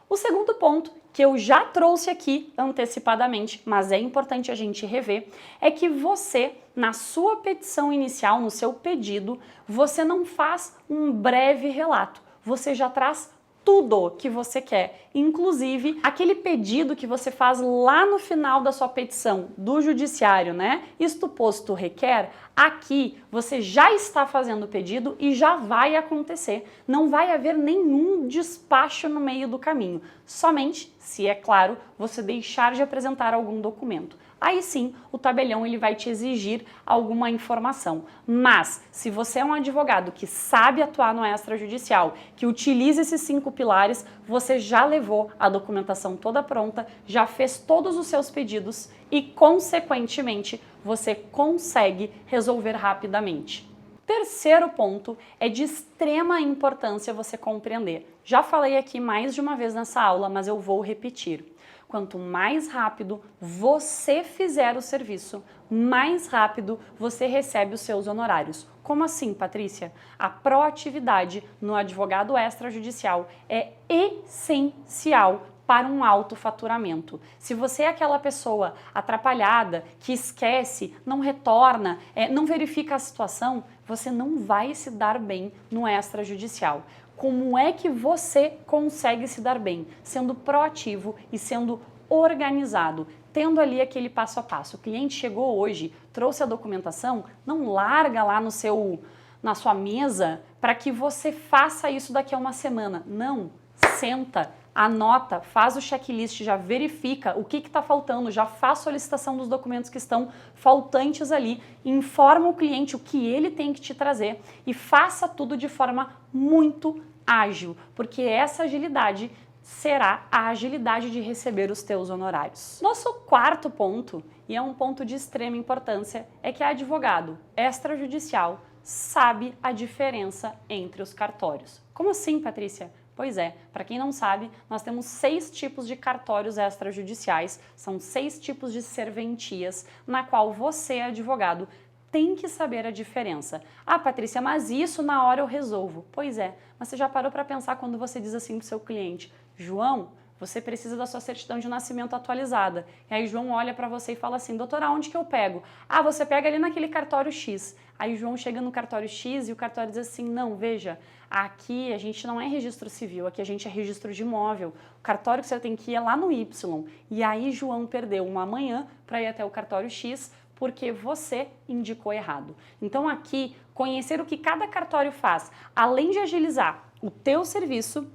O segundo ponto, que eu já trouxe aqui antecipadamente, mas é importante a gente rever, é que você, na sua petição inicial, no seu pedido, você não faz um breve relato, você já traz tudo que você quer, inclusive aquele pedido que você faz lá no final da sua petição do judiciário, né? Isto posto requer, aqui você já está fazendo o pedido e já vai acontecer. Não vai haver nenhum despacho no meio do caminho, somente, se é claro, você deixar de apresentar algum documento. Aí sim, o tabelião ele vai te exigir alguma informação. Mas, se você é um advogado que sabe atuar no extrajudicial, que utiliza esses 5 pilares, você já levou a documentação toda pronta, já fez todos os seus pedidos e, consequentemente, você consegue resolver rapidamente. Terceiro ponto é de extrema importância você compreender. Já falei aqui mais de uma vez nessa aula, mas eu vou repetir. Quanto mais rápido você fizer o serviço, mais rápido você recebe os seus honorários. Como assim, Patrícia? A proatividade no advogado extrajudicial é essencial para um alto faturamento. Se você é aquela pessoa atrapalhada, que esquece, não retorna, não verifica a situação, você não vai se dar bem no extrajudicial. Como é que você consegue se dar bem? Sendo proativo e sendo organizado, tendo ali aquele passo a passo. O cliente chegou hoje, trouxe a documentação, não larga lá na sua mesa para que você faça isso daqui a uma semana. Não, senta, anota, faz o checklist, já verifica o que está faltando, já faz solicitação dos documentos que estão faltantes ali, informa o cliente o que ele tem que te trazer e faça tudo de forma muito ágil, porque essa agilidade será a agilidade de receber os teus honorários. Nosso quarto ponto, e é um ponto de extrema importância, é que advogado extrajudicial sabe a diferença entre os cartórios. Como assim, Patrícia? Pois é, para quem não sabe, nós temos 6 tipos de cartórios extrajudiciais, são 6 tipos de serventias, na qual você, advogado, tem que saber a diferença. Ah, Patrícia, mas isso na hora eu resolvo. Pois é, mas você já parou para pensar quando você diz assim para o seu cliente, João, você precisa da sua certidão de nascimento atualizada. E aí João olha para você e fala assim, doutora, onde que eu pego? Ah, você pega ali naquele cartório X. Aí João chega no cartório X e o cartório diz assim, não, veja, aqui a gente não é registro civil, aqui a gente é registro de imóvel. O cartório que você tem que ir é lá no Y. E aí João perdeu uma manhã para ir até o cartório X porque você indicou errado. Então aqui, conhecer o que cada cartório faz, além de agilizar o teu serviço,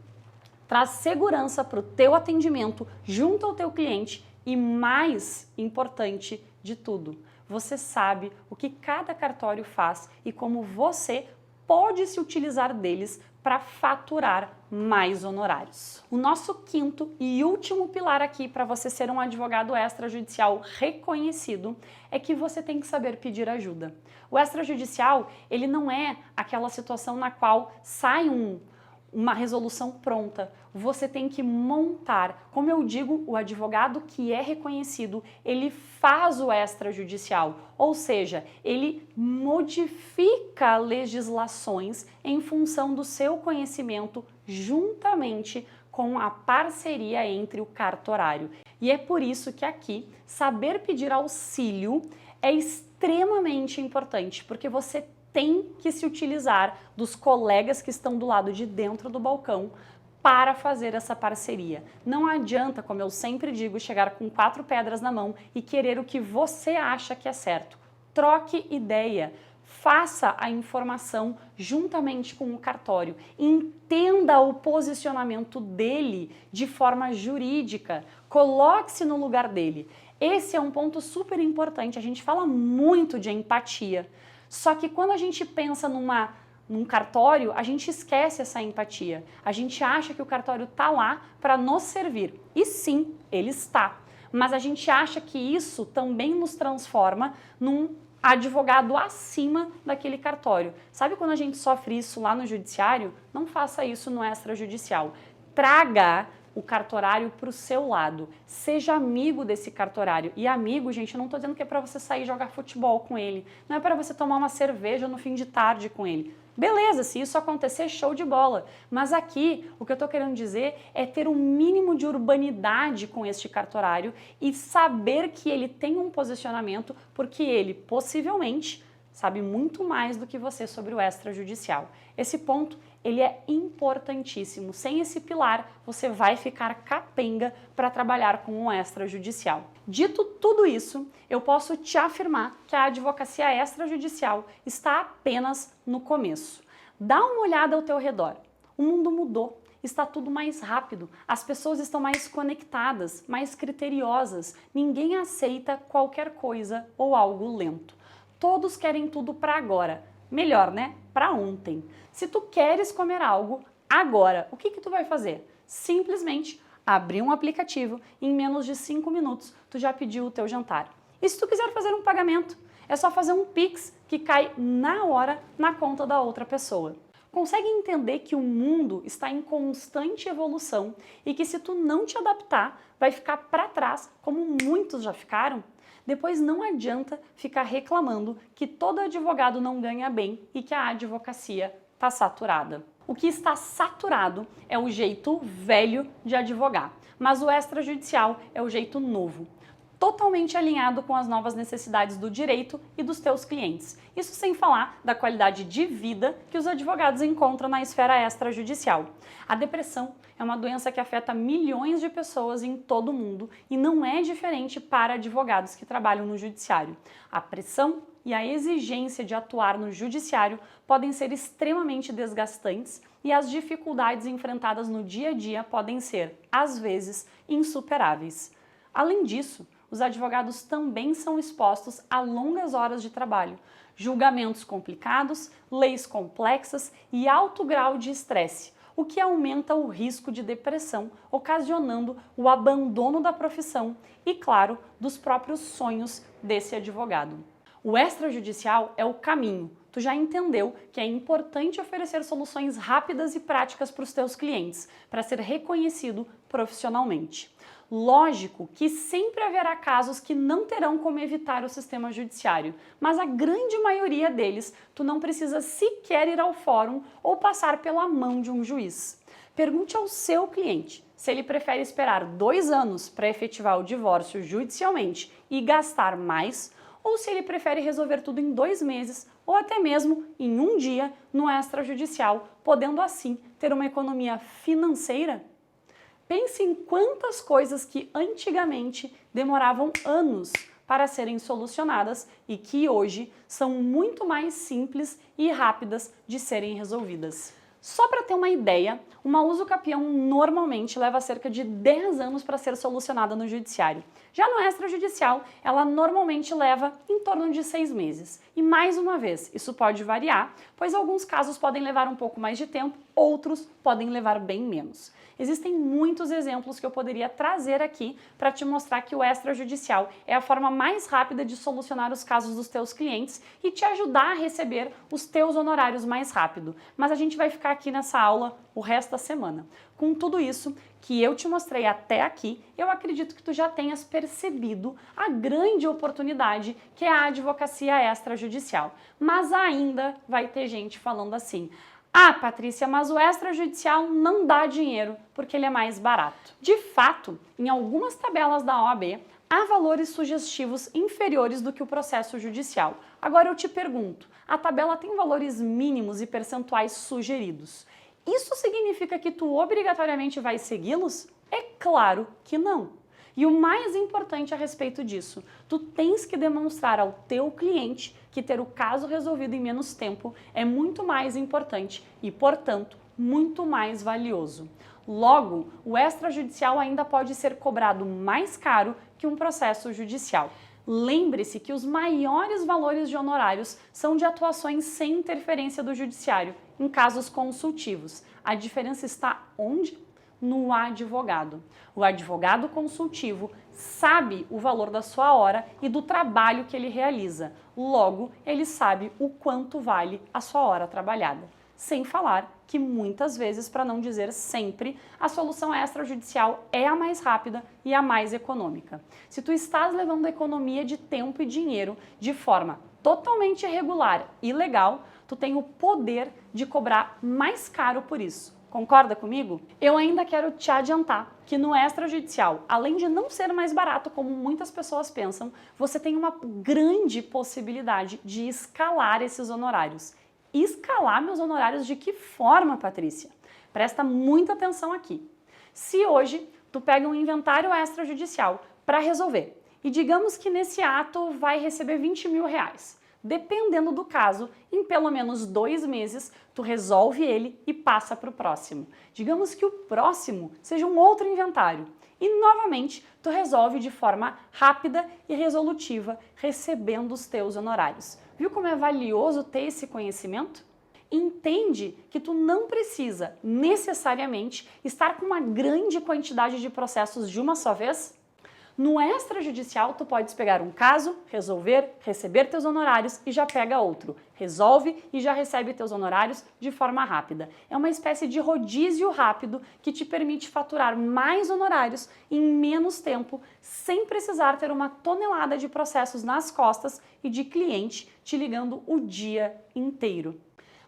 traz segurança para o teu atendimento junto ao teu cliente e, mais importante de tudo, você sabe o que cada cartório faz e como você pode se utilizar deles para faturar mais honorários. O nosso quinto e último pilar aqui para você ser um advogado extrajudicial reconhecido é que você tem que saber pedir ajuda. O extrajudicial, ele não é aquela situação na qual sai uma resolução pronta. Você tem que montar. Como eu digo, o advogado que é reconhecido, ele faz o extrajudicial, ou seja, ele modifica legislações em função do seu conhecimento juntamente com a parceria entre o cartorário. E é por isso que aqui, saber pedir auxílio é extremamente importante, porque você tem que se utilizar dos colegas que estão do lado de dentro do balcão para fazer essa parceria. Não adianta, como eu sempre digo, chegar com 4 pedras na mão e querer o que você acha que é certo. Troque ideia, faça a informação juntamente com o cartório, entenda o posicionamento dele de forma jurídica, coloque-se no lugar dele. Esse é um ponto super importante, a gente fala muito de empatia, só que quando a gente pensa num cartório, a gente esquece essa empatia. A gente acha que o cartório está lá para nos servir. E sim, ele está. Mas a gente acha que isso também nos transforma num advogado acima daquele cartório. Sabe quando a gente sofre isso lá no judiciário? Não faça isso no extrajudicial. Traga o cartorário para o seu lado. Seja amigo desse cartorário. E amigo, gente, eu não estou dizendo que é para você sair jogar futebol com ele. Não é para você tomar uma cerveja no fim de tarde com ele. Beleza, se isso acontecer, show de bola. Mas aqui, o que eu estou querendo dizer é ter um mínimo de urbanidade com este cartorário e saber que ele tem um posicionamento, porque ele, possivelmente, sabe muito mais do que você sobre o extrajudicial. Esse ponto, ele é importantíssimo. Sem esse pilar, você vai ficar capenga para trabalhar com o extrajudicial. Dito tudo isso, eu posso te afirmar que a advocacia extrajudicial está apenas no começo. Dá uma olhada ao teu redor. O mundo mudou. Está tudo mais rápido, as pessoas estão mais conectadas, mais criteriosas, ninguém aceita qualquer coisa ou algo lento. Todos querem tudo para agora. Melhor, né? Para ontem. Se tu queres comer algo agora, o que tu vai fazer? Simplesmente abrir um aplicativo e em menos de 5 minutos tu já pediu o teu jantar. E se tu quiser fazer um pagamento, é só fazer um Pix que cai na hora na conta da outra pessoa. Consegue entender que o mundo está em constante evolução e que se tu não te adaptar, vai ficar para trás, como muitos já ficaram? Depois não adianta ficar reclamando que todo advogado não ganha bem e que a advocacia está saturada. O que está saturado é o jeito velho de advogar, mas o extrajudicial é o jeito novo, totalmente alinhado com as novas necessidades do direito e dos teus clientes. Isso sem falar da qualidade de vida que os advogados encontram na esfera extrajudicial. A depressão é uma doença que afeta milhões de pessoas em todo o mundo e não é diferente para advogados que trabalham no judiciário. A pressão e a exigência de atuar no judiciário podem ser extremamente desgastantes e as dificuldades enfrentadas no dia a dia podem ser, às vezes, insuperáveis. Além disso, os advogados também são expostos a longas horas de trabalho, julgamentos complicados, leis complexas e alto grau de estresse, o que aumenta o risco de depressão, ocasionando o abandono da profissão e, claro, dos próprios sonhos desse advogado. O extrajudicial é o caminho. Tu já entendeu que é importante oferecer soluções rápidas e práticas para os teus clientes, para ser reconhecido profissionalmente. Lógico que sempre haverá casos que não terão como evitar o sistema judiciário, mas a grande maioria deles tu não precisa sequer ir ao fórum ou passar pela mão de um juiz. Pergunte ao seu cliente se ele prefere esperar 2 anos para efetivar o divórcio judicialmente e gastar mais, ou se ele prefere resolver tudo em 2 meses ou até mesmo em 1 dia no extrajudicial, podendo assim ter uma economia financeira. Pense em quantas coisas que antigamente demoravam anos para serem solucionadas e que hoje são muito mais simples e rápidas de serem resolvidas. Só para ter uma ideia, uma usucapião normalmente leva cerca de 10 anos para ser solucionada no judiciário. Já no extrajudicial, ela normalmente leva em torno de 6 meses. E mais uma vez, isso pode variar, pois alguns casos podem levar um pouco mais de tempo, outros podem levar bem menos. Existem muitos exemplos que eu poderia trazer aqui para te mostrar que o extrajudicial é a forma mais rápida de solucionar os casos dos teus clientes e te ajudar a receber os teus honorários mais rápido. Mas a gente vai ficar aqui nessa aula o resto da semana. Com tudo isso que eu te mostrei até aqui, eu acredito que tu já tenhas percebido a grande oportunidade que é a advocacia extrajudicial. Mas ainda vai ter gente falando assim: ah, Patrícia, mas o extrajudicial não dá dinheiro porque ele é mais barato. De fato, em algumas tabelas da OAB, há valores sugestivos inferiores do que o processo judicial. Agora eu te pergunto, a tabela tem valores mínimos e percentuais sugeridos. Isso significa que tu obrigatoriamente vai segui-los? É claro que não. E o mais importante a respeito disso, tu tens que demonstrar ao teu cliente que ter o caso resolvido em menos tempo é muito mais importante e, portanto, muito mais valioso. Logo, o extrajudicial ainda pode ser cobrado mais caro que um processo judicial. Lembre-se que os maiores valores de honorários são de atuações sem interferência do judiciário, em casos consultivos. A diferença está onde? No advogado. O advogado consultivo sabe o valor da sua hora e do trabalho que ele realiza. Logo, ele sabe o quanto vale a sua hora trabalhada. Sem falar que muitas vezes, para não dizer sempre, a solução extrajudicial é a mais rápida e a mais econômica. Se tu estás levando a economia de tempo e dinheiro de forma totalmente irregular e ilegal, tu tem o poder de cobrar mais caro por isso. Concorda comigo? Eu ainda quero te adiantar que no extrajudicial, além de não ser mais barato como muitas pessoas pensam, você tem uma grande possibilidade de escalar esses honorários. Escalar meus honorários de que forma, Patrícia? Presta muita atenção aqui. Se hoje tu pega um inventário extrajudicial para resolver e digamos que nesse ato vai receber 20 mil reais. Dependendo do caso, em pelo menos 2 meses, tu resolve ele e passa para o próximo. Digamos que o próximo seja um outro inventário. E, novamente, tu resolve de forma rápida e resolutiva, recebendo os teus honorários. Viu como é valioso ter esse conhecimento? Entende que tu não precisa, necessariamente, estar com uma grande quantidade de processos de uma só vez? No extrajudicial, tu podes pegar um caso, resolver, receber teus honorários e já pega outro. Resolve e já recebe teus honorários de forma rápida. É uma espécie de rodízio rápido que te permite faturar mais honorários em menos tempo, sem precisar ter uma tonelada de processos nas costas e de cliente te ligando o dia inteiro.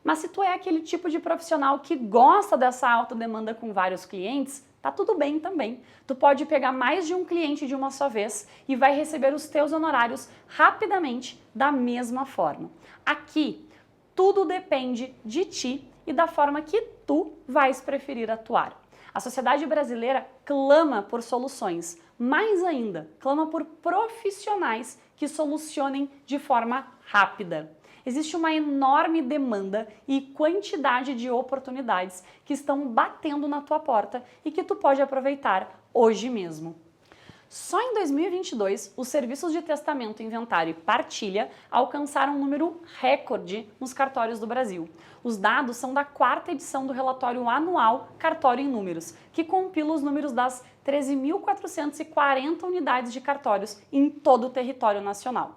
Mas se tu é aquele tipo de profissional que gosta dessa alta demanda com vários clientes, tá tudo bem também. Tu pode pegar mais de um cliente de uma só vez e vai receber os teus honorários rapidamente da mesma forma. Aqui, tudo depende de ti e da forma que tu vais preferir atuar. A sociedade brasileira clama por soluções, mais ainda, clama por profissionais que solucionem de forma rápida. Existe uma enorme demanda e quantidade de oportunidades que estão batendo na tua porta e que tu pode aproveitar hoje mesmo. Só em 2022, os serviços de testamento, inventário e partilha alcançaram um número recorde nos cartórios do Brasil. Os dados são da 4ª edição do relatório anual Cartório em Números, que compila os números das 13.440 unidades de cartórios em todo o território nacional.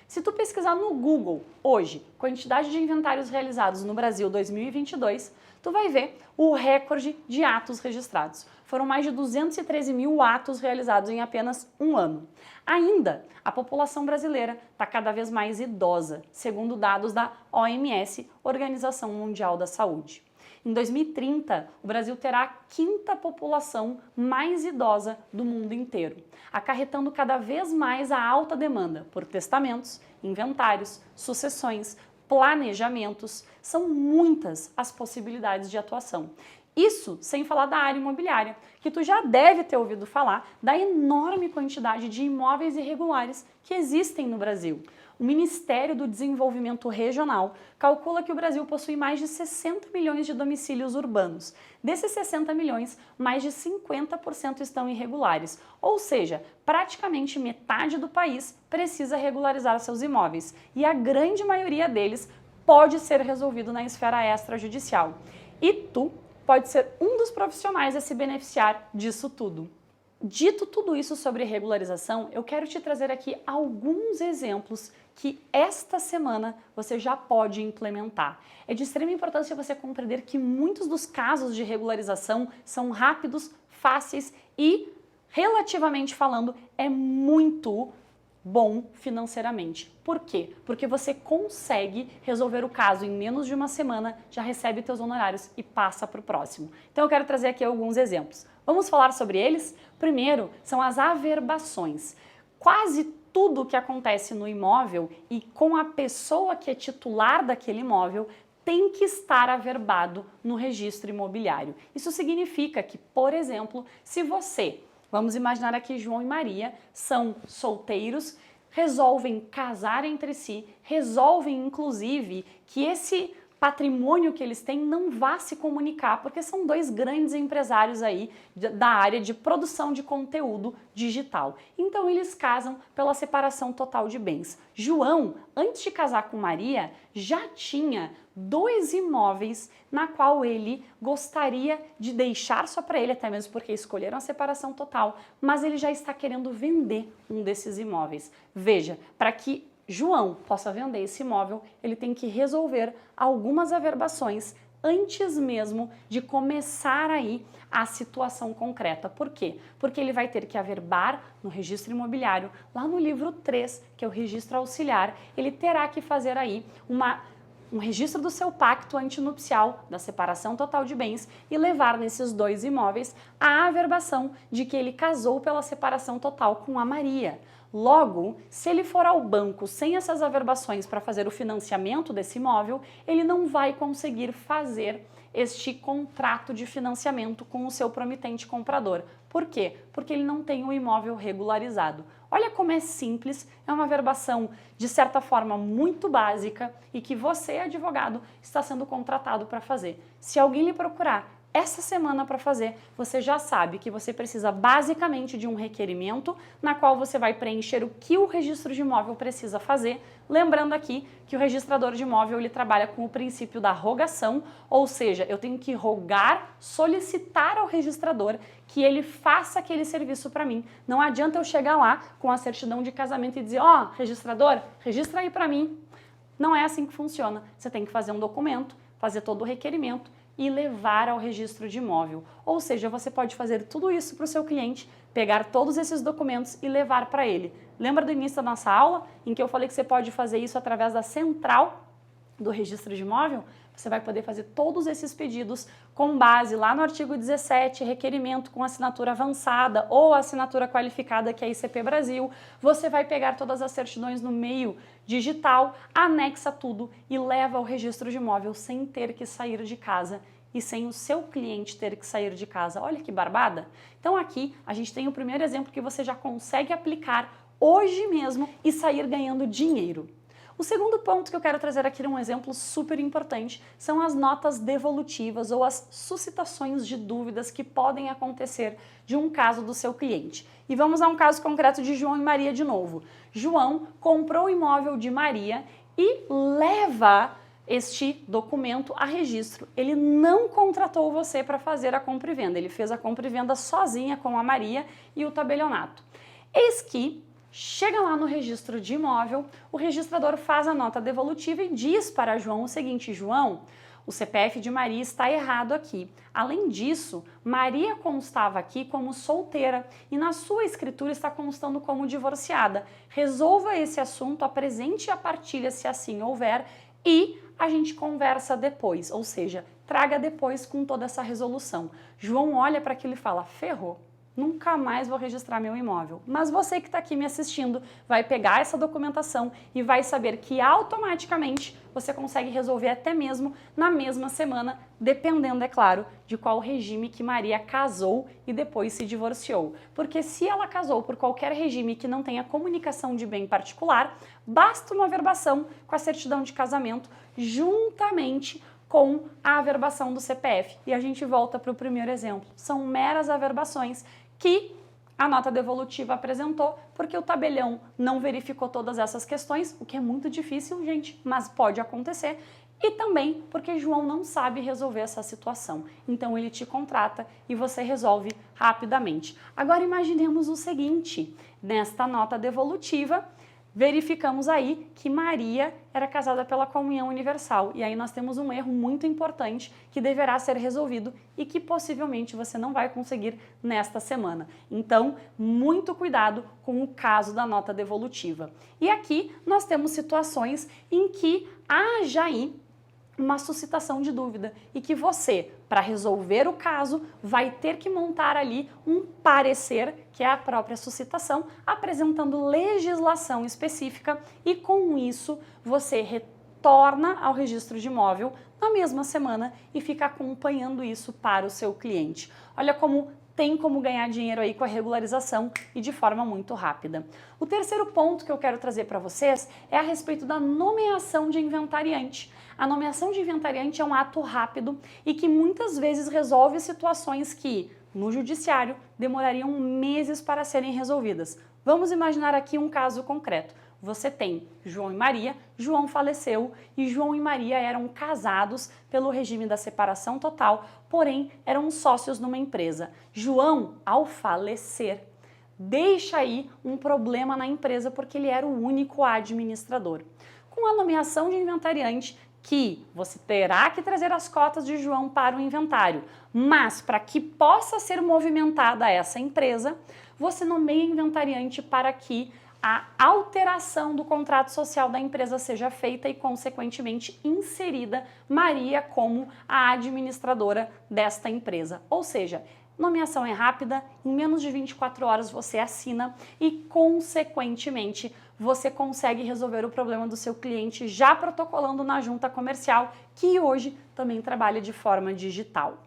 Se tu pesquisar no Google hoje, quantidade de inventários realizados no Brasil 2022, tu vai ver o recorde de atos registrados. Foram mais de 213 mil atos realizados em apenas um ano. Ainda, a população brasileira está cada vez mais idosa, segundo dados da OMS, Organização Mundial da Saúde. Em 2030, o Brasil terá a 5ª população mais idosa do mundo inteiro, acarretando cada vez mais a alta demanda por testamentos, inventários, sucessões, planejamentos. São muitas as possibilidades de atuação. Isso sem falar da área imobiliária, que tu já deve ter ouvido falar da enorme quantidade de imóveis irregulares que existem no Brasil. O Ministério do Desenvolvimento Regional calcula que o Brasil possui mais de 60 milhões de domicílios urbanos. Desses 60 milhões, mais de 50% estão irregulares, ou seja, praticamente metade do país precisa regularizar seus imóveis, e a grande maioria deles pode ser resolvido na esfera extrajudicial. E tu pode ser um dos profissionais a se beneficiar disso tudo. Dito tudo isso sobre regularização, eu quero te trazer aqui alguns exemplos que esta semana você já pode implementar. É de extrema importância você compreender que muitos dos casos de regularização são rápidos, fáceis e, relativamente falando, é muito bom financeiramente. Por quê? Porque você consegue resolver o caso em menos de uma semana, já recebe teus honorários e passa para o próximo. Então eu quero trazer aqui alguns exemplos. Vamos falar sobre eles? Primeiro, são as averbações. Quase tudo o que acontece no imóvel e com a pessoa que é titular daquele imóvel tem que estar averbado no registro imobiliário. Isso significa que, por exemplo, se você, vamos imaginar aqui João e Maria, são solteiros, resolvem casar entre si, resolvem inclusive que esse patrimônio que eles têm não vá se comunicar, porque são dois grandes empresários aí da área de produção de conteúdo digital. Então eles casam pela separação total de bens. João, antes de casar com Maria, já tinha 2 imóveis na qual ele gostaria de deixar só para ele, até mesmo porque escolheram a separação total, mas ele já está querendo vender um desses imóveis. Veja, para que João possa vender esse imóvel, ele tem que resolver algumas averbações antes mesmo de começar aí a situação concreta. Por quê? Porque ele vai ter que averbar no registro imobiliário, lá no livro 3, que é o registro auxiliar, ele terá que fazer aí um registro do seu pacto antinupcial, da separação total de bens, e levar nesses 2 imóveis a averbação de que ele casou pela separação total com a Maria. Logo, se ele for ao banco sem essas averbações para fazer o financiamento desse imóvel, ele não vai conseguir fazer este contrato de financiamento com o seu promitente comprador. Por quê? Porque ele não tem o imóvel regularizado. Olha como é simples, é uma averbação de certa forma muito básica e que você, advogado, está sendo contratado para fazer. Se alguém lhe procurar essa semana para fazer, você já sabe que você precisa basicamente de um requerimento na qual você vai preencher o que o registro de imóvel precisa fazer. Lembrando aqui que o registrador de imóvel ele trabalha com o princípio da rogação, ou seja, eu tenho que rogar, solicitar ao registrador que ele faça aquele serviço para mim. Não adianta eu chegar lá com a certidão de casamento e dizer, ó, registrador, registra aí para mim. Não é assim que funciona. Você tem que fazer um documento, fazer todo o requerimento e levar ao registro de imóvel. Ou seja, você pode fazer tudo isso para o seu cliente, pegar todos esses documentos e levar para ele. Lembra do início da nossa aula, em que eu falei que você pode fazer isso através da central do registro de imóvel? Você vai poder fazer todos esses pedidos com base lá no artigo 17, requerimento com assinatura avançada ou assinatura qualificada, que é a ICP Brasil. Você vai pegar todas as certidões no meio digital, anexa tudo e leva ao registro de imóvel sem ter que sair de casa e sem o seu cliente ter que sair de casa. Olha que barbada! Então aqui a gente tem o primeiro exemplo que você já consegue aplicar hoje mesmo e sair ganhando dinheiro. O segundo ponto que eu quero trazer aqui, um exemplo super importante, são as notas devolutivas ou as suscitações de dúvidas que podem acontecer de um caso do seu cliente. E vamos a um caso concreto de João e Maria de novo. João comprou o imóvel de Maria e leva este documento a registro. Ele não contratou você para fazer a compra e venda, ele fez a compra e venda sozinha com a Maria e o tabelionato. Eis que chega lá no registro de imóvel, o registrador faz a nota devolutiva e diz para João o seguinte: João, o CPF de Maria está errado aqui. Além disso, Maria constava aqui como solteira e na sua escritura está constando como divorciada. Resolva esse assunto, apresente a partilha se assim houver e a gente conversa depois, ou seja, traga depois com toda essa resolução. João olha para aquilo e fala: ferrou. Nunca mais vou registrar meu imóvel. Mas você que está aqui me assistindo vai pegar essa documentação e vai saber que automaticamente você consegue resolver até mesmo na mesma semana, dependendo, é claro, de qual regime que Maria casou e depois se divorciou. Porque se ela casou por qualquer regime que não tenha comunicação de bem particular, basta uma averbação com a certidão de casamento juntamente com a averbação do CPF. E a gente volta para o primeiro exemplo. São meras averbações que a nota devolutiva apresentou, porque o tabelião não verificou todas essas questões, o que é muito difícil, gente, mas pode acontecer, e também porque João não sabe resolver essa situação. Então ele te contrata e você resolve rapidamente. Agora imaginemos o seguinte: nesta nota devolutiva, verificamos aí que Maria era casada pela comunhão universal. E aí nós temos um erro muito importante que deverá ser resolvido e que possivelmente você não vai conseguir nesta semana. Então, muito cuidado com o caso da nota devolutiva. E aqui nós temos situações em que haja aí uma suscitação de dúvida e que você, para resolver o caso, vai ter que montar ali um parecer, que é a própria suscitação, apresentando legislação específica e com isso você retorna ao registro de imóvel na mesma semana e fica acompanhando isso para o seu cliente. Olha como tem como ganhar dinheiro aí com a regularização e de forma muito rápida. O terceiro ponto que eu quero trazer para vocês é a respeito da nomeação de inventariante. A nomeação de inventariante é um ato rápido e que muitas vezes resolve situações que, no judiciário, demorariam meses para serem resolvidas. Vamos imaginar aqui um caso concreto. Você tem João e Maria, João faleceu e João e Maria eram casados pelo regime da separação total, porém eram sócios numa empresa. João, ao falecer, deixa aí um problema na empresa porque ele era o único administrador. Com a nomeação de inventariante, que você terá que trazer as cotas de João para o inventário, mas para que possa ser movimentada essa empresa, você nomeia inventariante para que a alteração do contrato social da empresa seja feita e, consequentemente, inserida Maria como a administradora desta empresa. Ou seja, nomeação é rápida, em menos de 24 horas você assina e, consequentemente, você consegue resolver o problema do seu cliente já protocolando na junta comercial, que hoje também trabalha de forma digital.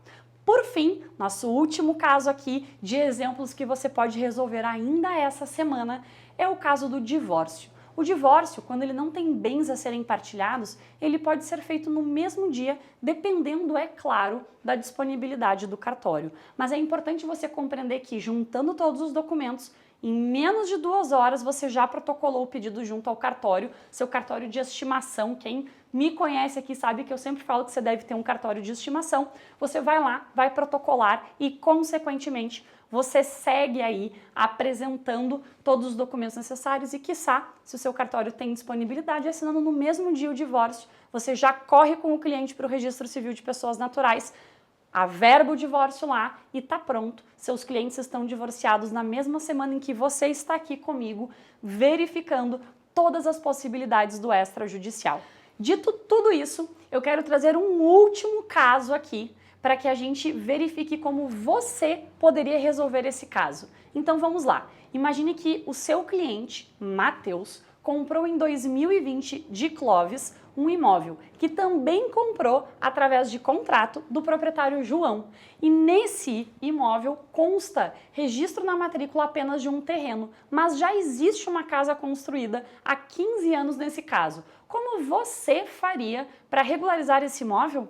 Por fim, nosso último caso aqui de exemplos que você pode resolver ainda essa semana é o caso do divórcio. O divórcio, quando ele não tem bens a serem partilhados, ele pode ser feito no mesmo dia, dependendo, é claro, da disponibilidade do cartório. Mas é importante você compreender que, juntando todos os documentos, em menos de 2 horas você já protocolou o pedido junto ao cartório, seu cartório de estimação. Quem me conhece aqui sabe que eu sempre falo que você deve ter um cartório de estimação. Você vai lá, vai protocolar e, consequentemente, você segue aí apresentando todos os documentos necessários e, quiçá, se o seu cartório tem disponibilidade, assinando no mesmo dia o divórcio, você já corre com o cliente para o Registro Civil de Pessoas Naturais, averba o divórcio lá e tá pronto. Seus clientes estão divorciados na mesma semana em que você está aqui comigo, verificando todas as possibilidades do extrajudicial. Dito tudo isso, eu quero trazer um último caso aqui para que a gente verifique como você poderia resolver esse caso. Então vamos lá. Imagine que o seu cliente, Matheus, comprou em 2020 de Clovis um imóvel que também comprou através de contrato do proprietário João. E nesse imóvel consta registro na matrícula apenas de um terreno, mas já existe uma casa construída há 15 anos nesse caso. Como você faria para regularizar esse imóvel?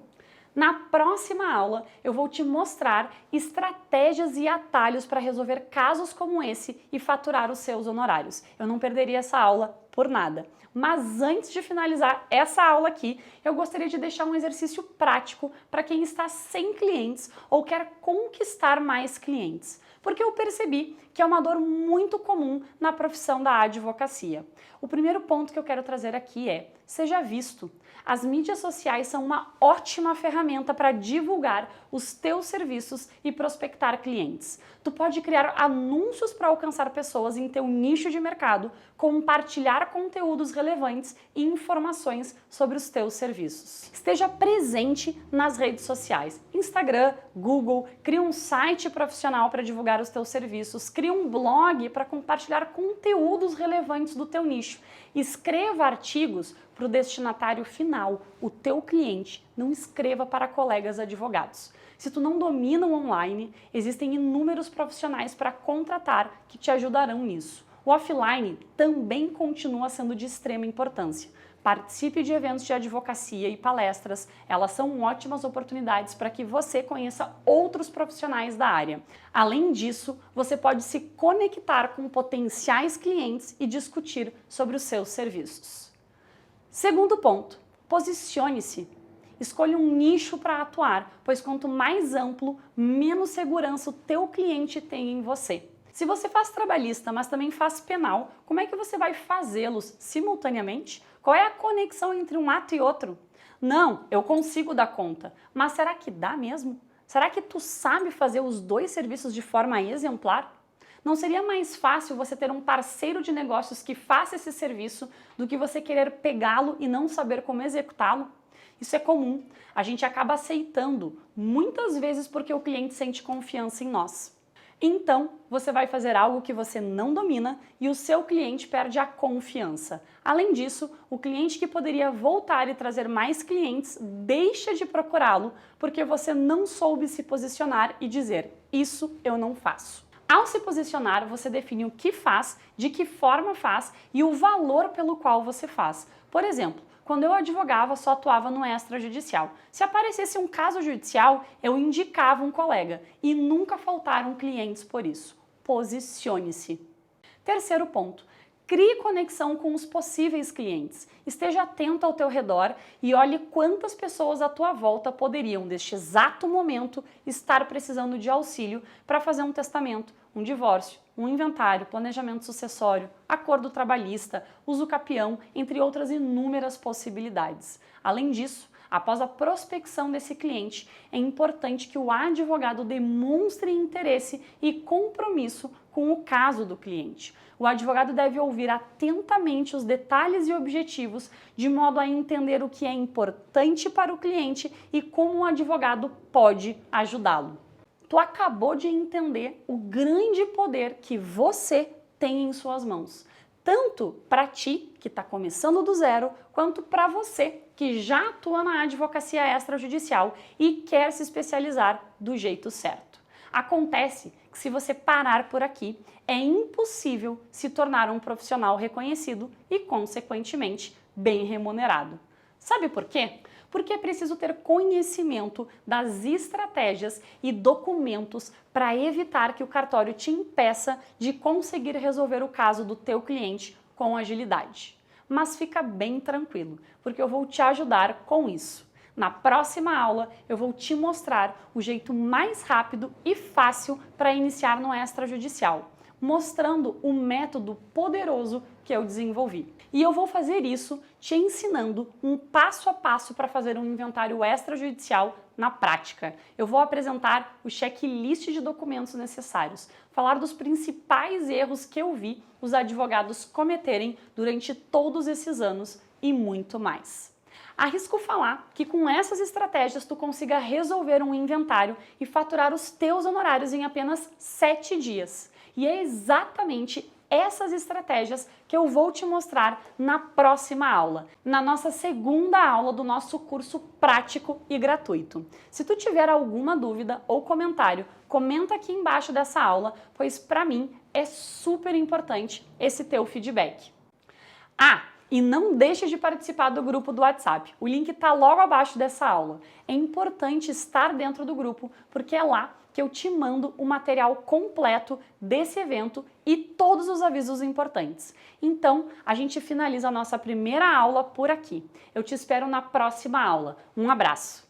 Na próxima aula, eu vou te mostrar estratégias e atalhos para resolver casos como esse e faturar os seus honorários. Eu não perderia essa aula por nada. Mas antes de finalizar essa aula aqui, eu gostaria de deixar um exercício prático para quem está sem clientes ou quer conquistar mais clientes. Porque eu percebi que é uma dor muito comum na profissão da advocacia. O primeiro ponto que eu quero trazer aqui é: seja visto. As mídias sociais são uma ótima ferramenta para divulgar os teus serviços e prospectar clientes. Tu pode criar anúncios para alcançar pessoas em teu nicho de mercado, compartilhar conteúdos relevantes e informações sobre os teus serviços. Esteja presente nas redes sociais, Instagram, Google, cria um site profissional para divulgar os teus serviços, cria um blog para compartilhar conteúdos relevantes do teu nicho, escreva artigos para o destinatário final, o teu cliente. Não escreva para colegas advogados. Se tu não domina o online, existem inúmeros profissionais para contratar que te ajudarão nisso. O offline também continua sendo de extrema importância. Participe de eventos de advocacia e palestras, elas são ótimas oportunidades para que você conheça outros profissionais da área. Além disso, você pode se conectar com potenciais clientes e discutir sobre os seus serviços. Segundo ponto, posicione-se. Escolha um nicho para atuar, pois quanto mais amplo, menos segurança o teu cliente tem em você. Se você faz trabalhista, mas também faz penal, como é que você vai fazê-los simultaneamente? Qual é a conexão entre um ato e outro? Não, eu consigo dar conta. Mas será que dá mesmo? Será que tu sabe fazer os dois serviços de forma exemplar? Não seria mais fácil você ter um parceiro de negócios que faça esse serviço do que você querer pegá-lo e não saber como executá-lo? Isso é comum. A gente acaba aceitando, muitas vezes porque o cliente sente confiança em nós. Então, você vai fazer algo que você não domina e o seu cliente perde a confiança. Além disso, o cliente que poderia voltar e trazer mais clientes deixa de procurá-lo porque você não soube se posicionar e dizer: isso eu não faço. Ao se posicionar, você define o que faz, de que forma faz e o valor pelo qual você faz. Por exemplo, quando eu advogava, só atuava no extrajudicial. Se aparecesse um caso judicial, eu indicava um colega e nunca faltaram clientes por isso. Posicione-se. Terceiro ponto. Crie conexão com os possíveis clientes. Esteja atento ao teu redor e olhe quantas pessoas à tua volta poderiam, neste exato momento, estar precisando de auxílio para fazer um testamento, um divórcio, um inventário, planejamento sucessório, acordo trabalhista, uso capião, entre outras inúmeras possibilidades. Além disso, após a prospecção desse cliente, é importante que o advogado demonstre interesse e compromisso com o caso do cliente. O advogado deve ouvir atentamente os detalhes e objetivos, de modo a entender o que é importante para o cliente e como o advogado pode ajudá-lo. Tu acabou de entender o grande poder que você tem em suas mãos. Tanto para ti, que está começando do zero, quanto para você, que já atua na advocacia extrajudicial e quer se especializar do jeito certo. Acontece que se você parar por aqui, é impossível se tornar um profissional reconhecido e, consequentemente, bem remunerado. Sabe por quê? Porque é preciso ter conhecimento das estratégias e documentos para evitar que o cartório te impeça de conseguir resolver o caso do teu cliente com agilidade. Mas fica bem tranquilo, porque eu vou te ajudar com isso. Na próxima aula, eu vou te mostrar o jeito mais rápido e fácil para iniciar no extrajudicial, mostrando o método poderoso que eu desenvolvi. E eu vou fazer isso te ensinando um passo a passo para fazer um inventário extrajudicial na prática. Eu vou apresentar o checklist de documentos necessários, falar dos principais erros que eu vi os advogados cometerem durante todos esses anos e muito mais. Arrisco falar que com essas estratégias tu consiga resolver um inventário e faturar os teus honorários em apenas 7 dias. E é exatamente essas estratégias que eu vou te mostrar na próxima aula, na nossa segunda aula do nosso curso prático e gratuito. Se tu tiver alguma dúvida ou comentário, comenta aqui embaixo dessa aula, pois para mim é super importante esse teu feedback. E não deixe de participar do grupo do WhatsApp. O link está logo abaixo dessa aula. É importante estar dentro do grupo, porque é lá que eu te mando o material completo desse evento e todos os avisos importantes. Então, a gente finaliza a nossa primeira aula por aqui. Eu te espero na próxima aula. Um abraço!